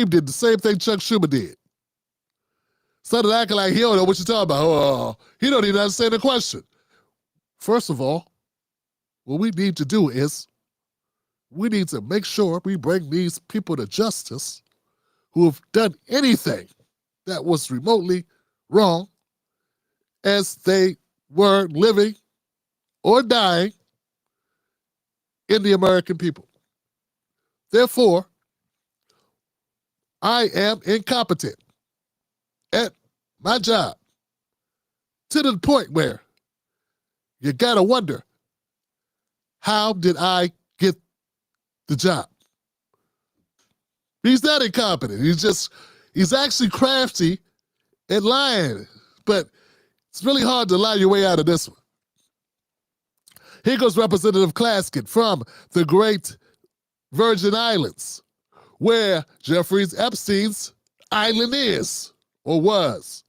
did the same thing Chuck Schumer did. Started acting like he don't know what you're talking about. Oh, he don't even understand the question. First of all, what we need to do is we need to make sure we bring these people to justice who have done anything that was remotely wrong as they were living or dying in the American people. Therefore, I am incompetent at my job to the point where you gotta wonder, how did I get the job? He's not incompetent. He's actually crafty and lying, but it's really hard to lie your way out of this one. Here goes Representative Plaskett from the Great Virgin Islands, where Jeffrey Epstein's island is, or was.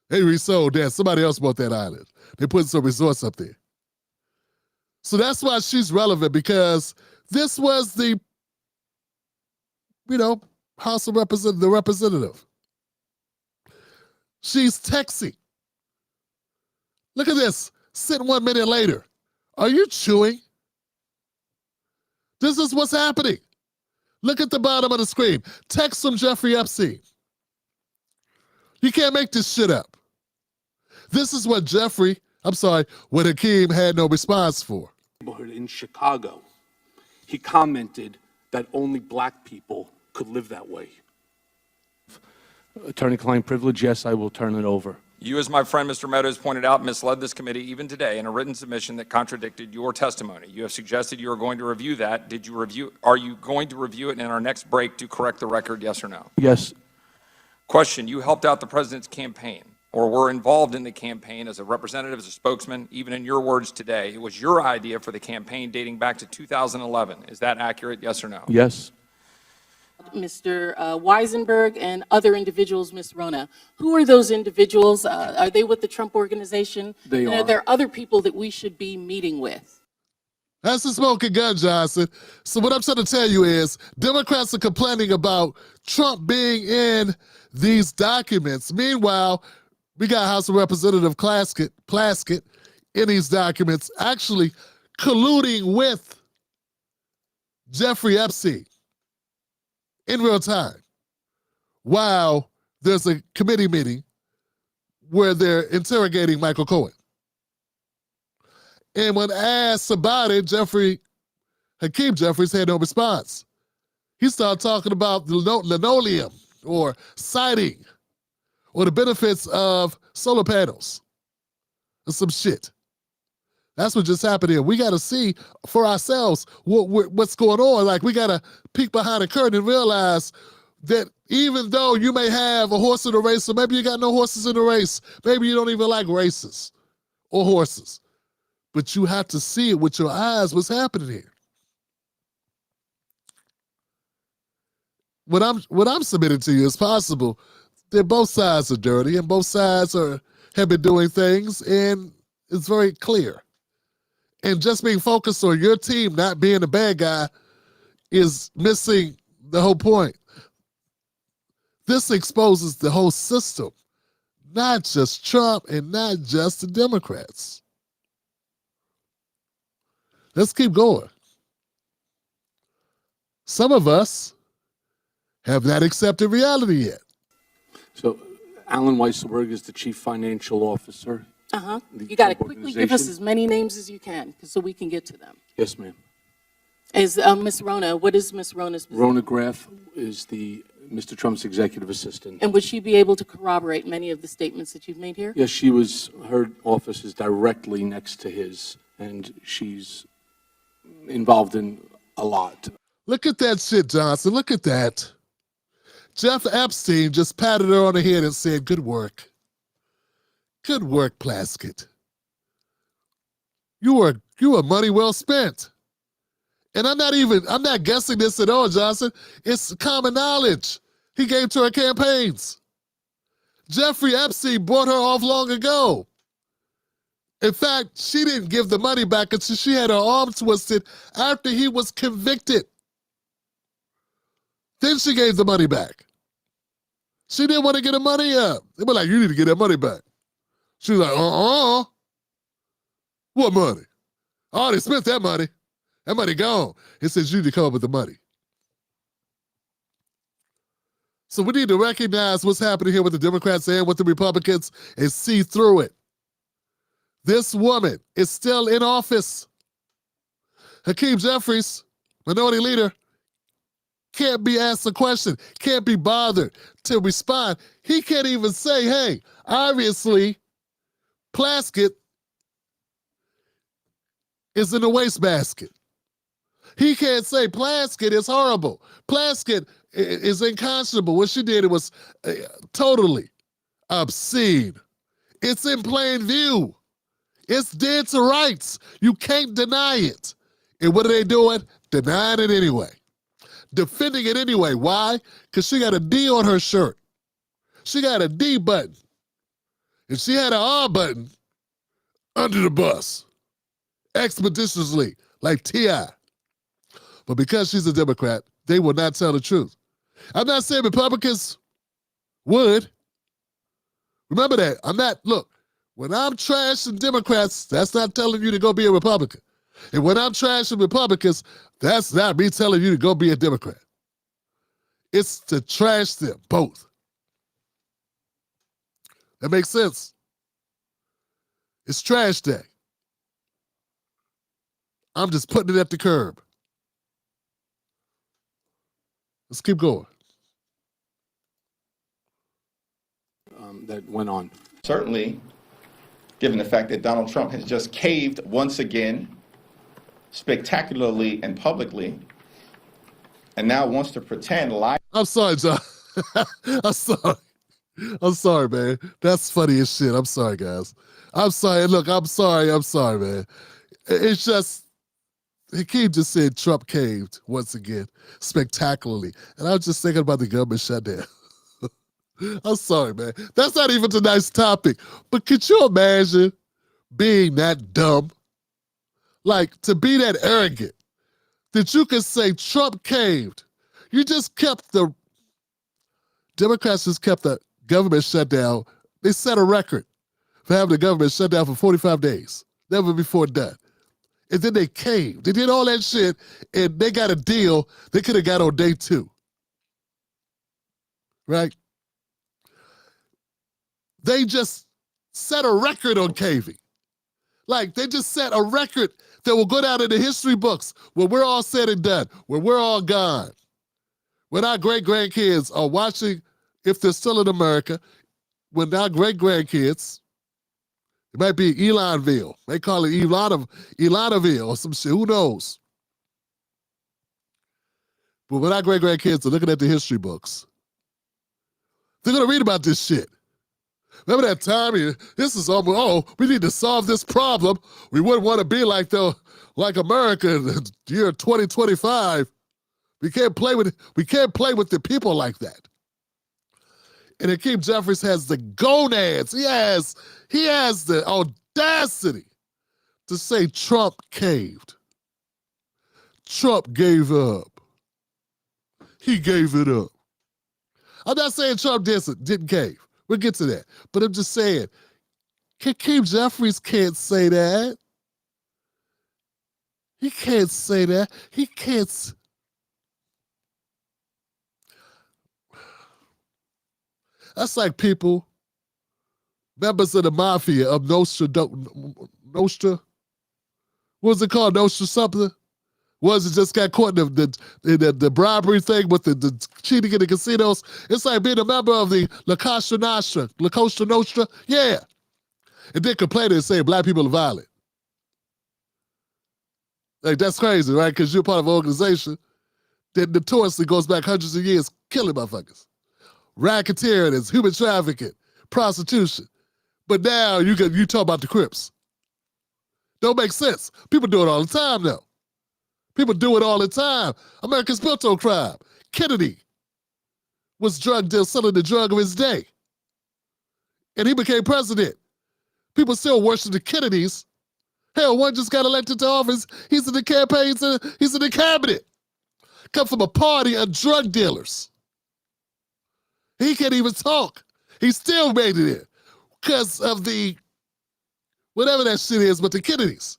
They resold that. Somebody else bought that island. They put some resorts up there. So that's why she's relevant, because this was the, House of Representatives, the representative. She's texting. Look at this. Sitting 1 minute later. Are you chewing? This is what's happening. Look at the bottom of the screen. Text from Jeffrey Epstein. You can't make this shit up. This is what what Hakeem had no response for. In Chicago, he commented that only black people could live that way. Attorney-client privilege, yes, I will turn it over. You, as my friend Mr. Meadows pointed out, misled this committee even today in a written submission that contradicted your testimony. You have suggested you are going to review that. Are you going to review it in our next break to correct the record, yes or no? Yes. Question, you helped out the president's campaign or were involved in the campaign as a representative, as a spokesman, even in your words today. It was your idea for the campaign dating back to 2011. Is that accurate, yes or no? Yes. Mr. Weisenberg and other individuals, Ms. Rona. Who are those individuals? Are they with the Trump organization? They are. Are there other people that we should be meeting with? That's the smoking gun, Johnson. So what I'm trying to tell you is Democrats are complaining about Trump being in these documents. Meanwhile, we got House of Representative Plaskett in these documents actually colluding with Jeffrey Epstein in real time, while there's a committee meeting where they're interrogating Michael Cohen. And when asked about it, Hakeem Jeffries had no response. He started talking about the linoleum or siding or the benefits of solar panels and some shit. That's what just happened here. We got to see for ourselves what's going on. Like, we got to peek behind the curtain and realize that even though you may have a horse in the race, or maybe you got no horses in the race, maybe you don't even like races or horses, but you have to see it with your eyes what's happening here. What I'm submitting to you is possible that both sides are dirty and both sides have been doing things, and it's very clear. And just being focused on your team not being the bad guy is missing the whole point. This exposes the whole system, not just Trump and not just the Democrats. Let's keep going. Some of us have not accepted reality yet. So Alan Weisselberg is the chief financial officer. You got to quickly give us as many names as you can so we can get to them. Yes, ma'am. Is Ms. Rona, what is Ms. Rona's position? Rona Graff is Mr. Trump's executive assistant. And would she be able to corroborate many of the statements that you've made here? Yes, her office is directly next to his, and she's involved in a lot. Look at that shit, Johnson. Look at that. Jeff Epstein just patted her on the head and said, good work. Good work, Plaskett. You were money well spent. And I'm not guessing this at all, Johnson. It's common knowledge. He gave to her campaigns. Jeffrey Epstein bought her off long ago. In fact, she didn't give the money back until she had her arm twisted after he was convicted. Then she gave the money back. She didn't want to get her money up. They were like, you need to get that money back. She was like, What money? I already spent that money. That money gone. It says you need to come up with the money. So we need to recognize what's happening here with the Democrats and with the Republicans and see through it. This woman is still in office. Hakeem Jeffries, minority leader, can't be asked a question, can't be bothered to respond. He can't even say, hey, obviously, Plaskett is in the wastebasket. He can't say Plaskett is horrible. Plaskett is unconscionable. What she did, it was totally obscene. It's in plain view. It's dead to rights. You can't deny it. And what are they doing? Denying it anyway. Defending it anyway. Why? Because she got a D on her shirt. She got a D button. And she had an R button under the bus. Expeditiously, like T.I. But because she's a Democrat, they will not tell the truth. I'm not saying Republicans would. Remember that. Look, when I'm trashing Democrats, that's not telling you to go be a Republican. And when I'm trashing Republicans, that's not me telling you to go be a Democrat. It's to trash them both. That makes sense. It's trash day. I'm just putting it at the curb. Let's keep going. That went on. Certainly, given the fact that Donald Trump has just caved once again, spectacularly and publicly, and now wants to pretend like... I'm sorry, John. I'm sorry, man. That's funny as shit. I'm sorry, guys. I'm sorry. Look, I'm sorry, man. It's just, Hakeem just said Trump caved once again, spectacularly. And I was just thinking about the government shutdown. I'm sorry, man. That's not even tonight's topic. But could you imagine being that dumb? Like, to be that arrogant that you could say Trump caved. You just kept Democrats just kept the government shutdown. They set a record for having the government shut down for 45 days. Never before done. And then they caved. They did all that shit, and they got a deal they could have got on day 2. Right? They just set a record on caving. Like, they just set a record that will go down in the history books when we're all said and done, when we're all gone. When our great-grandkids are watching, if they're still in America, when our great-grandkids, it might be Elonville, they call it Elonaville or some shit, who knows? But when our great-grandkids are looking at the history books, they're going to read about this shit. Remember that time? This is almost, we need to solve this problem. We wouldn't want to be like America in the year 2025. We can't play with the people like that. And Hakeem Jeffries has the gonads. He has the audacity to say Trump caved. Trump gave up. He gave it up. I'm not saying Trump didn't cave. We'll get to that. But I'm just saying, Hakeem Jeffries can't say that. He can't say that. He can't. That's like people, members of the mafia of Nostra, what was it called? Nostra something? Was it just got caught in the bribery thing with the cheating in the casinos? It's like being a member of the La Cosa Nostra. Yeah. And then complaining and saying black people are violent. Like, that's crazy, right? Because you're part of an organization that notoriously goes back hundreds of years killing motherfuckers. Racketeering is human trafficking, prostitution. But now you talk about the Crips. Don't make sense. People do it all the time now. People do it all the time. America's built on crime. Kennedy was drug dealer, selling the drug of his day. And he became president. People still worship the Kennedys. Hell, one just got elected to office. He's in the campaigns, he's in the cabinet. Come from a party of drug dealers. He can't even talk. He still made it in because of the, whatever that shit is, but the Kennedys.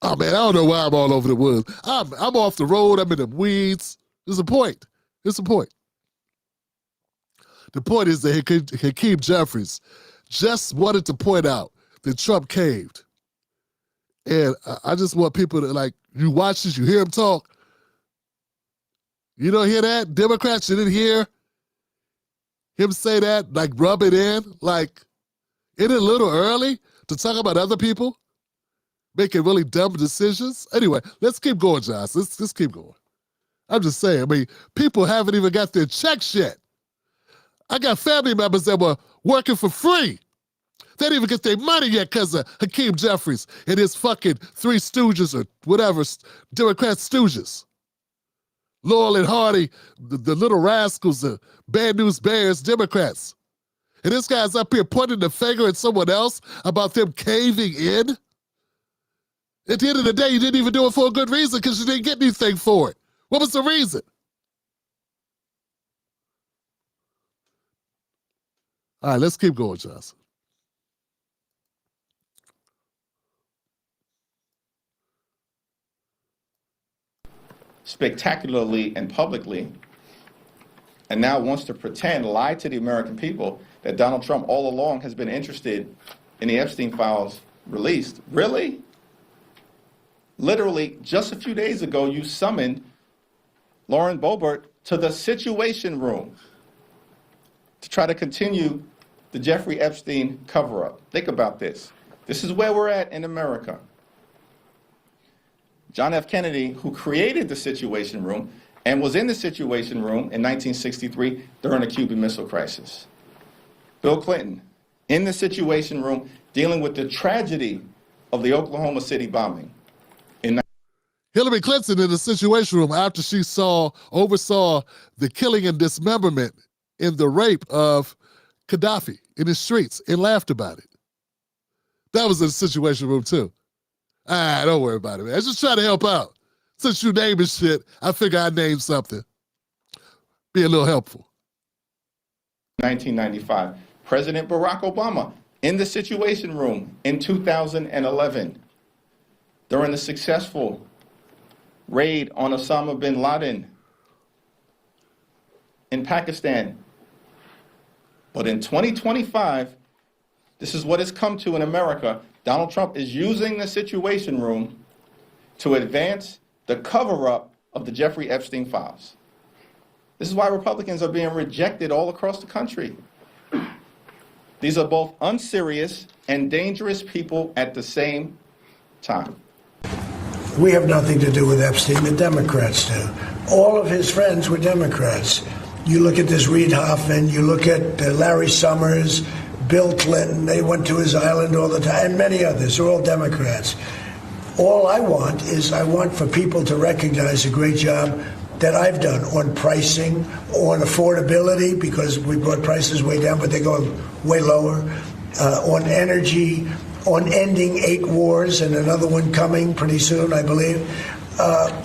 Oh, man, I don't know why I'm all over the woods. I'm off the road. I'm in the weeds. There's a point. There's a point. The point is that Hakeem Jeffries just wanted to point out that Trump caved. And I just want people to, like, you watch this, you hear him talk. You don't hear that? Democrats, you didn't hear him say that? Like, rub it in? Like, isn't it a little early to talk about other people making really dumb decisions? Anyway, let's keep going, Josh. Let's keep going. I'm just saying, I mean, people haven't even got their checks yet. I got family members that were working for free. They didn't even get their money yet because of Hakeem Jeffries and his fucking Three Stooges or whatever, Democrat stooges. Laurel and Hardy, the little rascals, the Bad News Bears, Democrats. And this guy's up here pointing the finger at someone else about them caving in. At the end of the day, you didn't even do it for a good reason because you didn't get anything for it. What was the reason? All right, let's keep going, Johnson. Spectacularly and publicly, and now wants to pretend, lie to the American people that Donald Trump all along has been interested in the Epstein files released. Really? Literally, just a few days ago, you summoned Lauren Boebert to the Situation Room to try to continue the Jeffrey Epstein cover-up. Think about this. This is where we're at in America. John F. Kennedy, who created the Situation Room and was in the Situation Room in 1963 during the Cuban Missile Crisis. Bill Clinton, in the Situation Room, dealing with the tragedy of the Oklahoma City bombing. Hillary Clinton in the Situation Room after she oversaw the killing and dismemberment in the rape of Gaddafi in the streets and laughed about it. That was in the Situation Room too. Don't worry about it, man. I just try to help out. Since you naming shit, I figure I'd name something. Be a little helpful. 1995. President Barack Obama in the Situation Room in 2011 during the successful raid on Osama bin Laden in Pakistan. But in 2025, this is what it's come to in America. Donald Trump is using the Situation Room to advance the cover-up of the Jeffrey Epstein files. This is why Republicans are being rejected all across the country. These are both unserious and dangerous people at the same time. We have nothing to do with Epstein, the Democrats do. All of his friends were Democrats. You look at this Reid Hoffman, you look at Larry Summers, Bill Clinton, they went to his island all the time, and many others, they're all Democrats. All I want for people to recognize a great job that I've done on pricing, on affordability, because we brought prices way down, but they're going way lower, on energy, on ending 8 wars and another one coming pretty soon, I believe.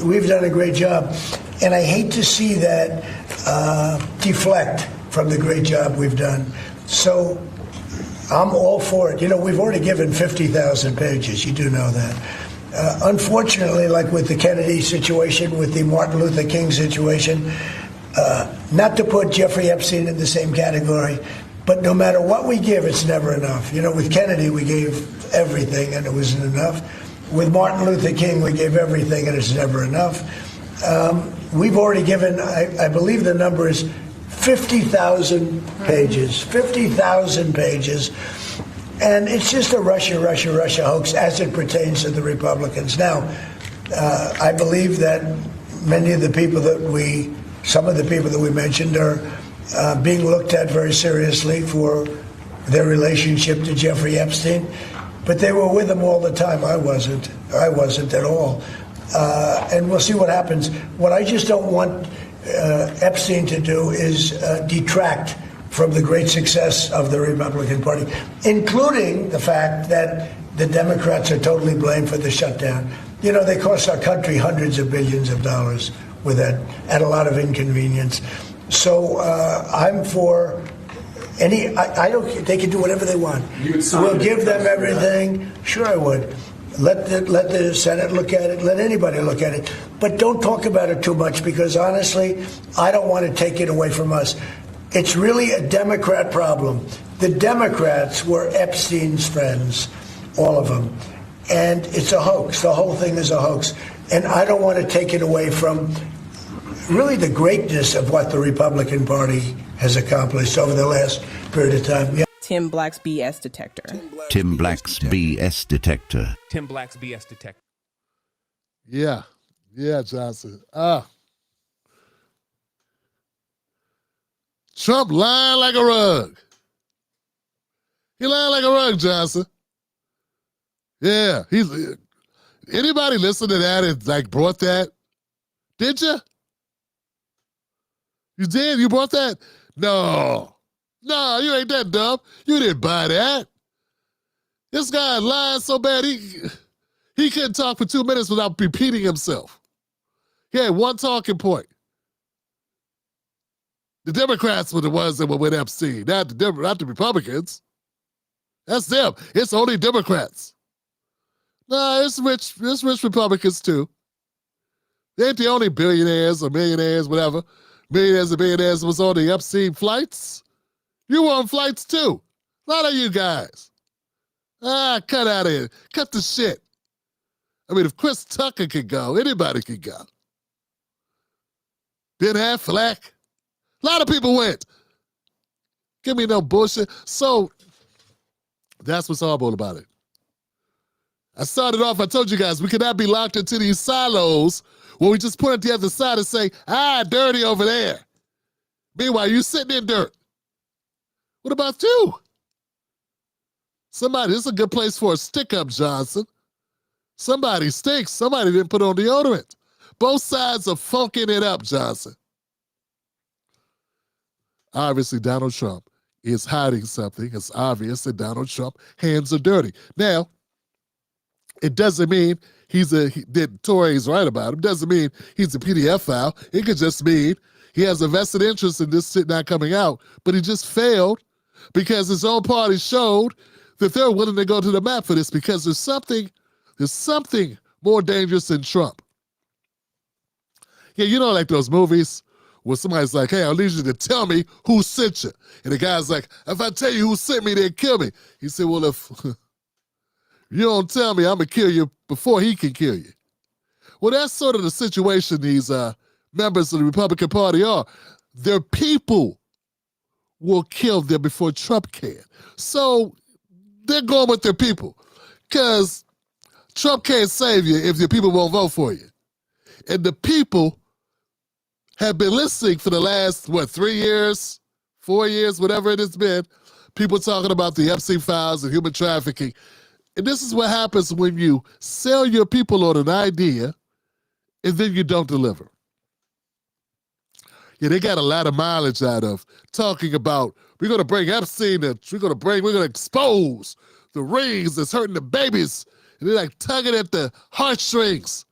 We've done a great job. And I hate to see that deflect from the great job we've done. So I'm all for it. You know, we've already given 50,000 pages. You do know that. Unfortunately, like with the Kennedy situation, with the Martin Luther King situation, not to put Jeffrey Epstein in the same category, but no matter what we give, it's never enough. You know, with Kennedy, we gave everything, and it wasn't enough. With Martin Luther King, we gave everything, and it's never enough. We've already given, I believe the number is 50,000 pages. 50,000 pages. And it's just a Russia hoax as it pertains to the Republicans. Now, I believe that some of the people that we mentioned are being looked at very seriously for their relationship to Jeffrey Epstein. But they were with him all the time. I wasn't at all. And we'll see what happens. What I just don't want Epstein to do is detract from the great success of the Republican Party, including the fact that the Democrats are totally blamed for the shutdown. You know, they cost our country hundreds of billions of dollars with that, at a lot of inconvenience. So I'm for I don't. They can do whatever they want. We'll give them everything. Sure, I would. Let the Senate look at it. Let anybody look at it. But don't talk about it too much, because honestly, I don't want to take it away from us. It's really a Democrat problem. The Democrats were Epstein's friends, all of them. And it's a hoax. The whole thing is a hoax. And I don't want to take it away from really the greatness of what the Republican Party has accomplished over the last period of time. Yeah. Tim Black's BS detector. Tim Black's BS detector. Tim Black's BS detector. Yeah, Johnson. Trump lying like a rug. He lying like a rug, Johnson. Yeah, anybody listen to that and like brought that? Did you? You did? You brought that? No, you ain't that dumb. You didn't buy that. This guy lying so bad he couldn't talk for 2 minutes without repeating himself. He had one talking point. The Democrats were the ones that were with Epstein, not the Republicans. That's them. It's only Democrats. No, it's rich Republicans too. They ain't the only billionaires or millionaires, whatever. Millionaires and billionaires was on the Epstein flights. You were on flights too. A lot of you guys. Cut out of here. Cut the shit. I mean, if Chris Tucker could go, anybody could go. Ben Affleck. A lot of people went. Give me no bullshit. So, that's what's horrible about it. I started off, I told you guys, we cannot be locked into these silos where we just point at the other side and say, dirty over there. Meanwhile, you sitting in dirt. What about you? This is a good place for a stick-up, Johnson. Somebody stinks. Somebody didn't put on deodorant. Both sides are funking it up, Johnson. Obviously, Donald Trump is hiding something. It's obvious that Donald Trump's hands are dirty. Now, it doesn't mean Tory's right about him. Doesn't mean he's a PDF file. It could just mean he has a vested interest in this shit not coming out, but he just failed because his own party showed that they're willing to go to the mat for this, because there's something more dangerous than Trump. Yeah, you know, like those movies where somebody's like, hey, I need you to tell me who sent you. And the guy's like, if I tell you who sent me, they'll kill me. He said, well, if you don't tell me, I'm going to kill you before he can kill you. Well, that's sort of the situation these members of the Republican Party are. Their people will kill them before Trump can. So they're going with their people, because Trump can't save you if your people won't vote for you. And the people have been listening for the last, 3 years, 4 years, whatever it has been, people talking about the Epstein files and human trafficking. And this is what happens when you sell your people on an idea and then you don't deliver. Yeah, they got a lot of mileage out of talking about, we're going to bring Epstein, we're going to expose the rings that's hurting the babies. And they're like tugging at the heartstrings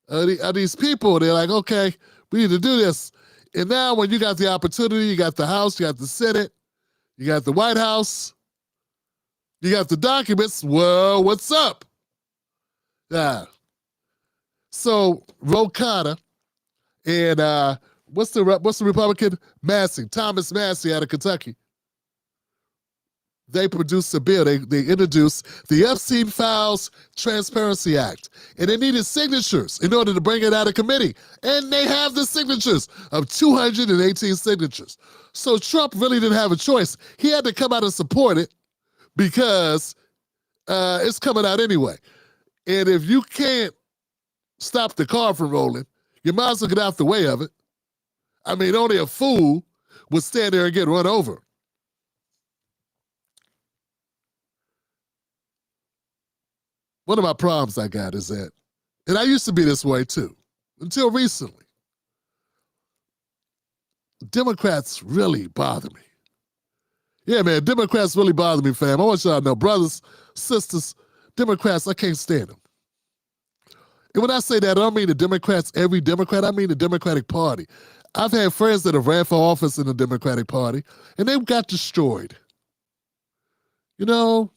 of these people. They're like, okay, we need to do this. And now when you got the opportunity, you got the House, you got the Senate, you got the White House, you got the documents, well, what's up? Yeah. So Ro Khanna and what's the Republican? Massey, Thomas Massey out of Kentucky. They produced a bill. They introduced the Epstein Files Transparency Act. And they needed signatures in order to bring it out of committee. And they have the signatures of 218 signatures. So Trump really didn't have a choice. He had to come out and support it because it's coming out anyway. And if you can't stop the car from rolling, you might as well get out the way of it. I mean, only a fool would stand there and get run over. One of my problems I got is that, and I used to be this way too, until recently, Democrats really bother me. Yeah, man, Democrats really bother me, fam. I want y'all to know, brothers, sisters, Democrats, I can't stand them. And when I say that, I don't mean the Democrats, every Democrat, I mean the Democratic Party. I've had friends that have ran for office in the Democratic Party, and they got destroyed. You know,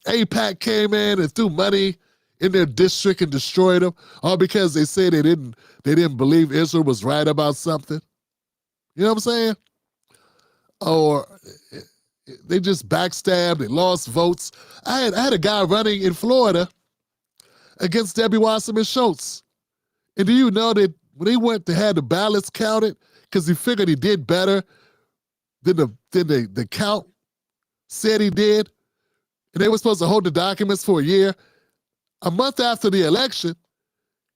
AIPAC came in and threw money in their district and destroyed them, all because they said they didn't believe Israel was right about something. You know what I'm saying? Or they just backstabbed, they lost votes. I had a guy running in Florida against Debbie Wasserman Schultz. And do you know that when he went to have the ballots counted, because he figured he did better than the count said he did, and they were supposed to hold the documents for a year, a month after the election,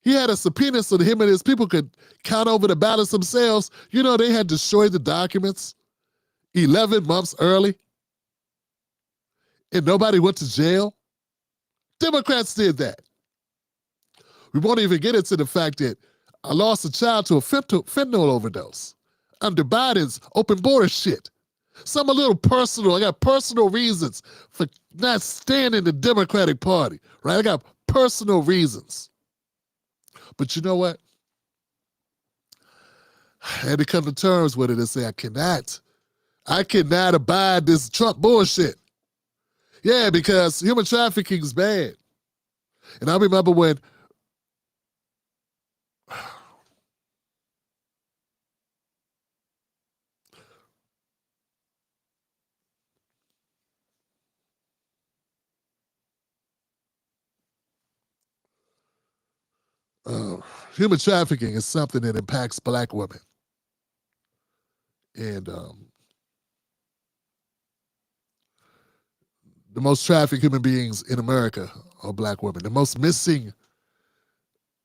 he had a subpoena so that him and his people could count over the ballots themselves. You know, they had destroyed the documents 11 months early, and nobody went to jail. Democrats did that. We won't even get into the fact that I lost a child to a fentanyl overdose under Biden's open border shit. Some a little personal. I got personal reasons for not standing the Democratic Party, right? I got personal reasons. But you know what? I had to come to terms with it and say, I cannot abide this Trump bullshit. Yeah, because human trafficking is bad. And I remember when human trafficking is something that impacts black women. And the most trafficked human beings in America are black women. The most missing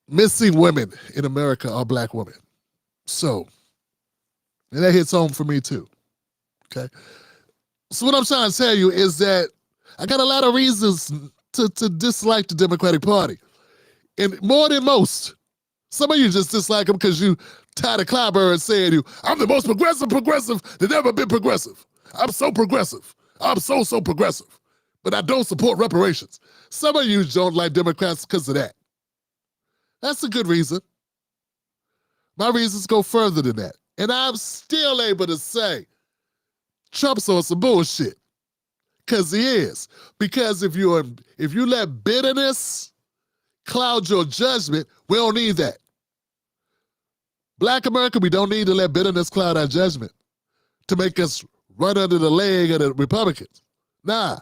women in America are black women. So, and that hits home for me too, okay? So what I'm trying to tell you is that I got a lot of reasons to dislike the Democratic Party. And more than most. Some of you just dislike them because you tired of Clyburn saying I'm the most progressive that ever been progressive. I'm so progressive. I'm so progressive. But I don't support reparations. Some of you don't like Democrats because of that. That's a good reason. My reasons go further than that. And I'm still able to say Trump's on some bullshit. Because he is. Because if you let bitterness cloud your judgment, we don't need that. Black America, we don't need to let bitterness cloud our judgment to make us run under the leg of the Republicans. Nah.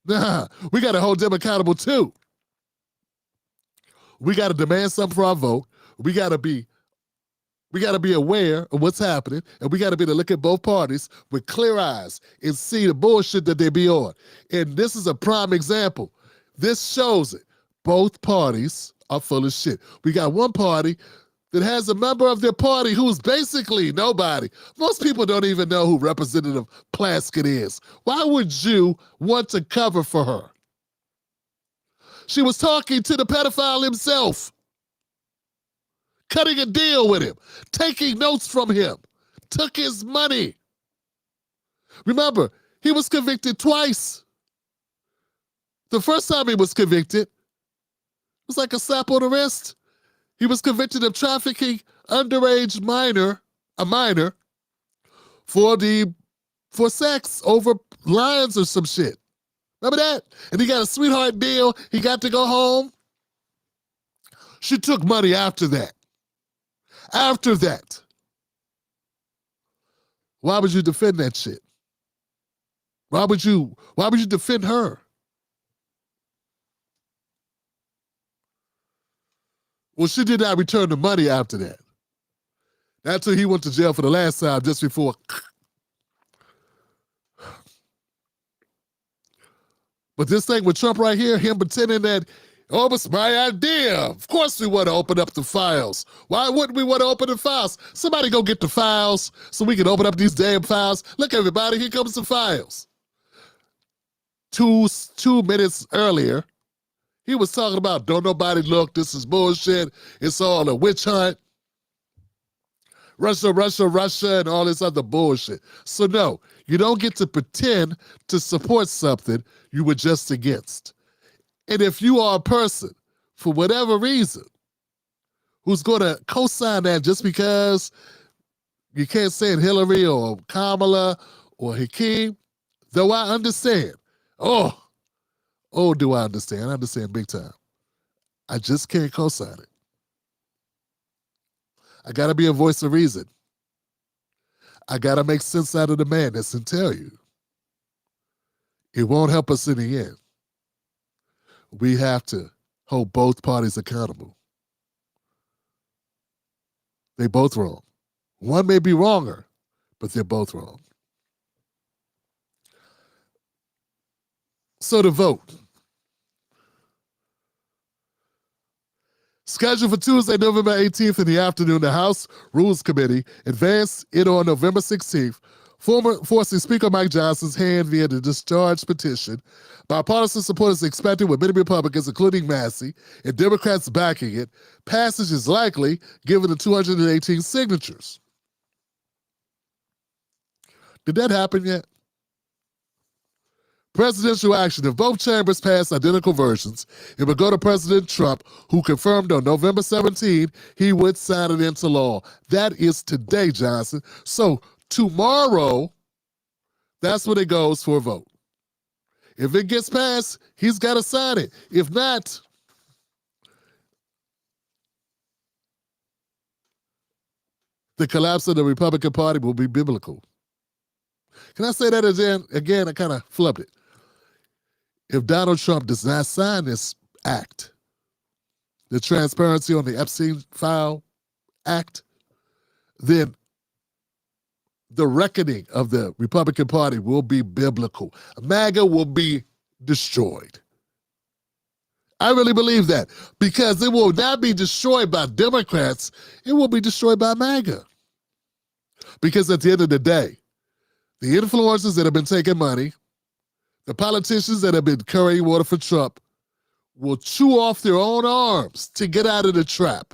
We got to hold them accountable too. We got to demand something for our vote. We got to be aware of what's happening, and we got to be able to look at both parties with clear eyes and see the bullshit that they be on. And this is a prime example. This shows it. Both parties are full of shit. We got one party that has a member of their party who's basically nobody. Most people don't even know who Representative Plaskett is. Why would you want to cover for her? She was talking to the pedophile himself, cutting a deal with him, taking notes from him, took his money. Remember, he was convicted twice. The first time he was convicted, it was like a slap on the wrist. He was convicted of trafficking underage a minor, for sex over lines or some shit. Remember that? And he got a sweetheart deal. He got to go home. She took money after that. After that. Why would you defend that shit? Why would you defend her? Well, she did not return the money after that. That's till he went to jail for the last time, just before. But this thing with Trump right here, him pretending that, oh, it's my idea. Of course we want to open up the files. Why wouldn't we want to open the files? Somebody go get the files so we can open up these damn files. Look, everybody, here comes the files. Two minutes earlier, he was talking about, don't nobody look, this is bullshit. It's all a witch hunt. Russia, Russia, Russia, and all this other bullshit. So no, you don't get to pretend to support something you were just against. And if you are a person, for whatever reason, who's going to co-sign that just because you can't stand Hillary or Kamala or Hakeem, though I understand. Oh, do I understand? I understand big time. I just can't co-sign it. I got to be a voice of reason. I got to make sense out of the madness and tell you. It won't help us in the end. We have to hold both parties accountable. They both wrong. One may be wronger, but they're both wrong. So to vote. Scheduled for Tuesday, November 18th in the afternoon, the House Rules Committee advanced it on November 16th, forcing Speaker Mike Johnson's hand via the discharge petition. Bipartisan support is expected with many Republicans, including Massey, and Democrats backing it. Passage is likely given the 218 signatures. Did that happen yet? Presidential action. If both chambers pass identical versions, it would go to President Trump, who confirmed on November 17 he would sign it into law. That is today, Johnson. So tomorrow, that's when it goes for a vote. If it gets passed, he's got to sign it. If not, the collapse of the Republican Party will be biblical. Can I say that again? I kind of flubbed it. If Donald Trump does not sign this act, the Transparency on the Epstein File Act, then the reckoning of the Republican Party will be biblical. MAGA will be destroyed. I really believe that, because it will not be destroyed by Democrats, it will be destroyed by MAGA. Because at the end of the day, the influencers that have been taking money, the politicians that have been carrying water for Trump, will chew off their own arms to get out of the trap.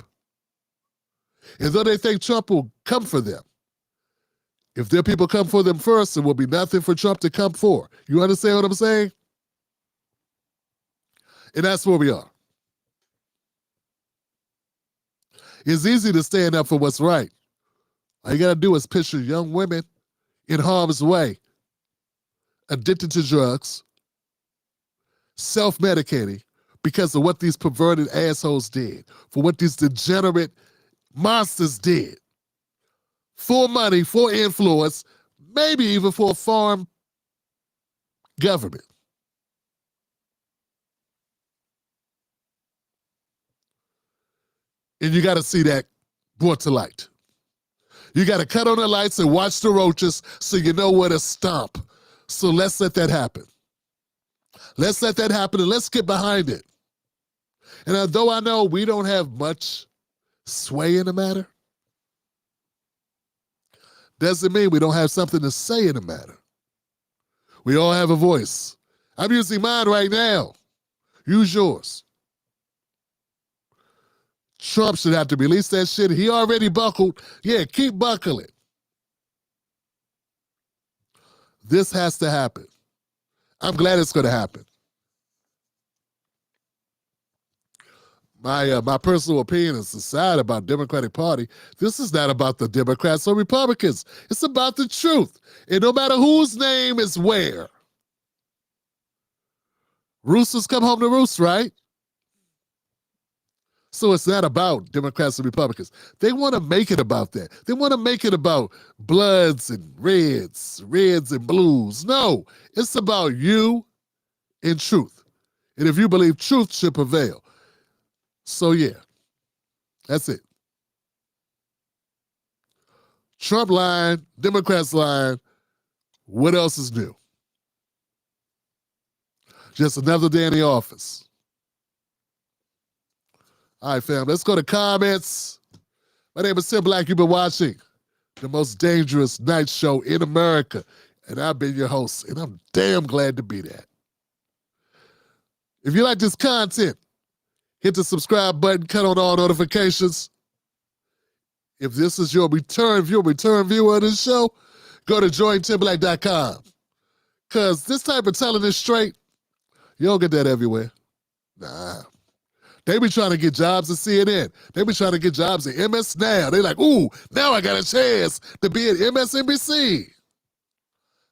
And though they think Trump will come for them, if their people come for them first, there will be nothing for Trump to come for. You understand what I'm saying? And that's where we are. It's easy to stand up for what's right. All you got to do is picture young women in harm's way, addicted to drugs, self-medicating because of what these perverted assholes did, for what these degenerate monsters did. For money, for influence, maybe even for a foreign government. And you got to see that brought to light. You got to cut on the lights and watch the roaches so you know where to stomp. So let's let that happen. Let's let that happen and let's get behind it. And although I know we don't have much sway in the matter, doesn't mean we don't have something to say in the matter. We all have a voice. I'm using mine right now. Use yours. Trump should have to release that shit. He already buckled. Yeah, keep buckling. This has to happen. I'm glad it's going to happen. my personal opinion is decide about Democratic Party. This is not about the Democrats or Republicans. It's about the truth. And no matter whose name is where, roosters come home to roost, right? So it's not about Democrats and Republicans. They want to make it about that. They want to make it about bloods and reds and blues. No, it's about you and truth. And if you believe truth should prevail. So yeah, that's it. Trump lying, Democrats lying. What else is new? Just another day in the office. All right, fam, let's go to comments. My name is Tim Black. You've been watching the most dangerous night show in America. And I've been your host, and I'm damn glad to be that. If you like this content, hit the subscribe button, cut on all notifications. If this is your return viewer of this show, go to jointimblack.com. Because this type of telling it straight, you don't get that everywhere. Nah. They be trying to get jobs at CNN. They be trying to get jobs at MS Now. They like, ooh, now I got a chance to be at MSNBC.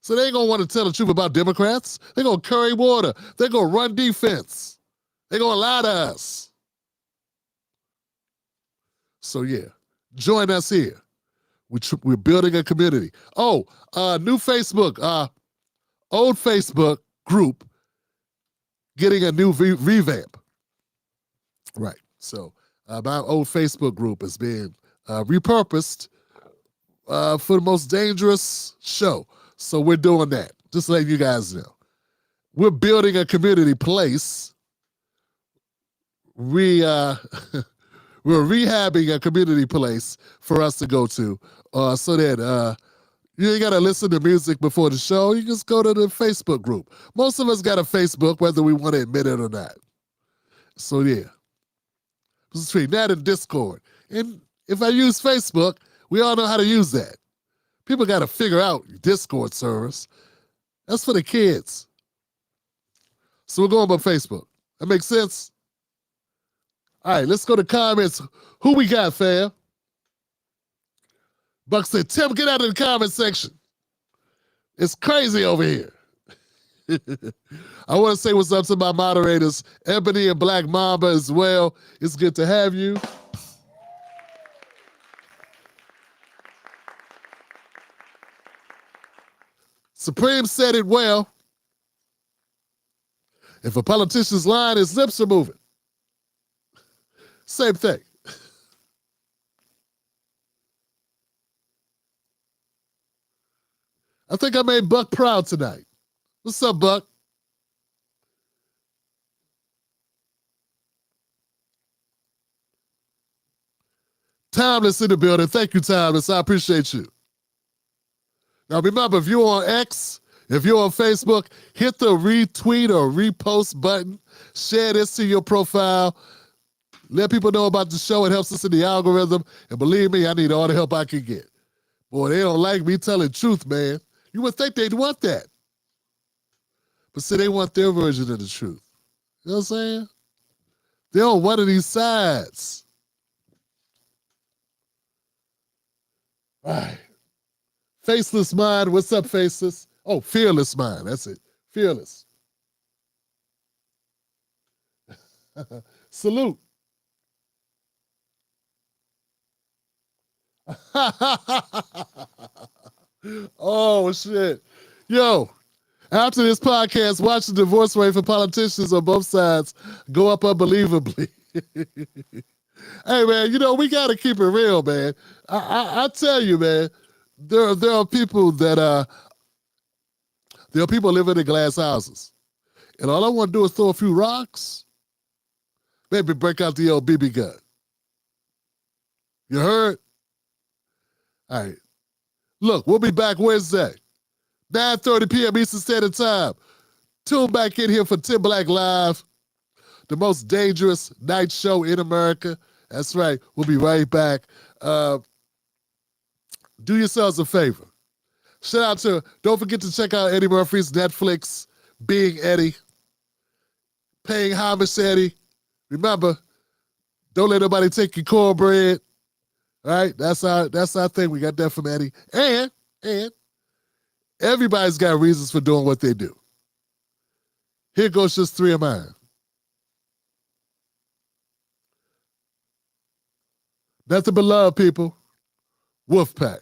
So they ain't going to want to tell the truth about Democrats. They're going to curry water. They're going to run defense. They're going to lie to us. So yeah, join us here. We're building a community. Oh, new Facebook, old Facebook group getting a new revamp. Right. So my old Facebook group is being repurposed for the most dangerous show. So we're doing that. Just letting you guys know. We're building a community place. We're rehabbing a community place for us to go to so that you ain't got to listen to music before the show. You just go to the Facebook group. Most of us got a Facebook, whether we want to admit it or not. So yeah. Between that and Discord. And if I use Facebook, we all know how to use that. People got to figure out Discord servers. That's for the kids. So we're going by Facebook. That makes sense? All right, let's go to comments. Who we got, fam? Buck said, Tim, get out of the comment section. It's crazy over here. I want to say what's up to my moderators, Ebony and Black Mamba as well. It's good to have you. Supreme said it well. If a politician's lying, his lips are moving. Same thing. I think I made Buck proud tonight. What's up, Buck? Timeless in the building. Thank you, Timeless. I appreciate you. Now remember, if you're on X, if you're on Facebook, hit the retweet or repost button. Share this to your profile. Let people know about the show. It helps us in the algorithm. And believe me, I need all the help I can get. Boy, they don't like me telling truth, man. You would think they'd want that. But see, they want their version of the truth. You know what I'm saying? They're on one of these sides. All right. Faceless Mind. What's up, Faceless? Oh, Fearless Mind. That's it. Fearless. Salute. Oh, shit. Yo, after this podcast, watch the divorce rate for politicians on both sides go up unbelievably. Hey, man, you know, we got to keep it real, man. I tell you, man, there are people that, there are people living in glass houses. And all I want to do is throw a few rocks, maybe break out the old BB gun. You heard? All right. Look, we'll be back Wednesday, 9:30 p.m. Eastern Standard Time. Tune back in here for Tim Black Live, the most dangerous night show in America. That's right. We'll be right back. Do yourselves a favor. Shout out to, don't forget to check out Eddie Murphy's Netflix, Being Eddie, paying homage to Eddie. Remember, Don't let nobody take your cornbread. All right, that's our thing. We got that from Eddie. And everybody's got reasons for doing what they do. Here goes just 3 of mine. Nothing but love, people. Wolfpack.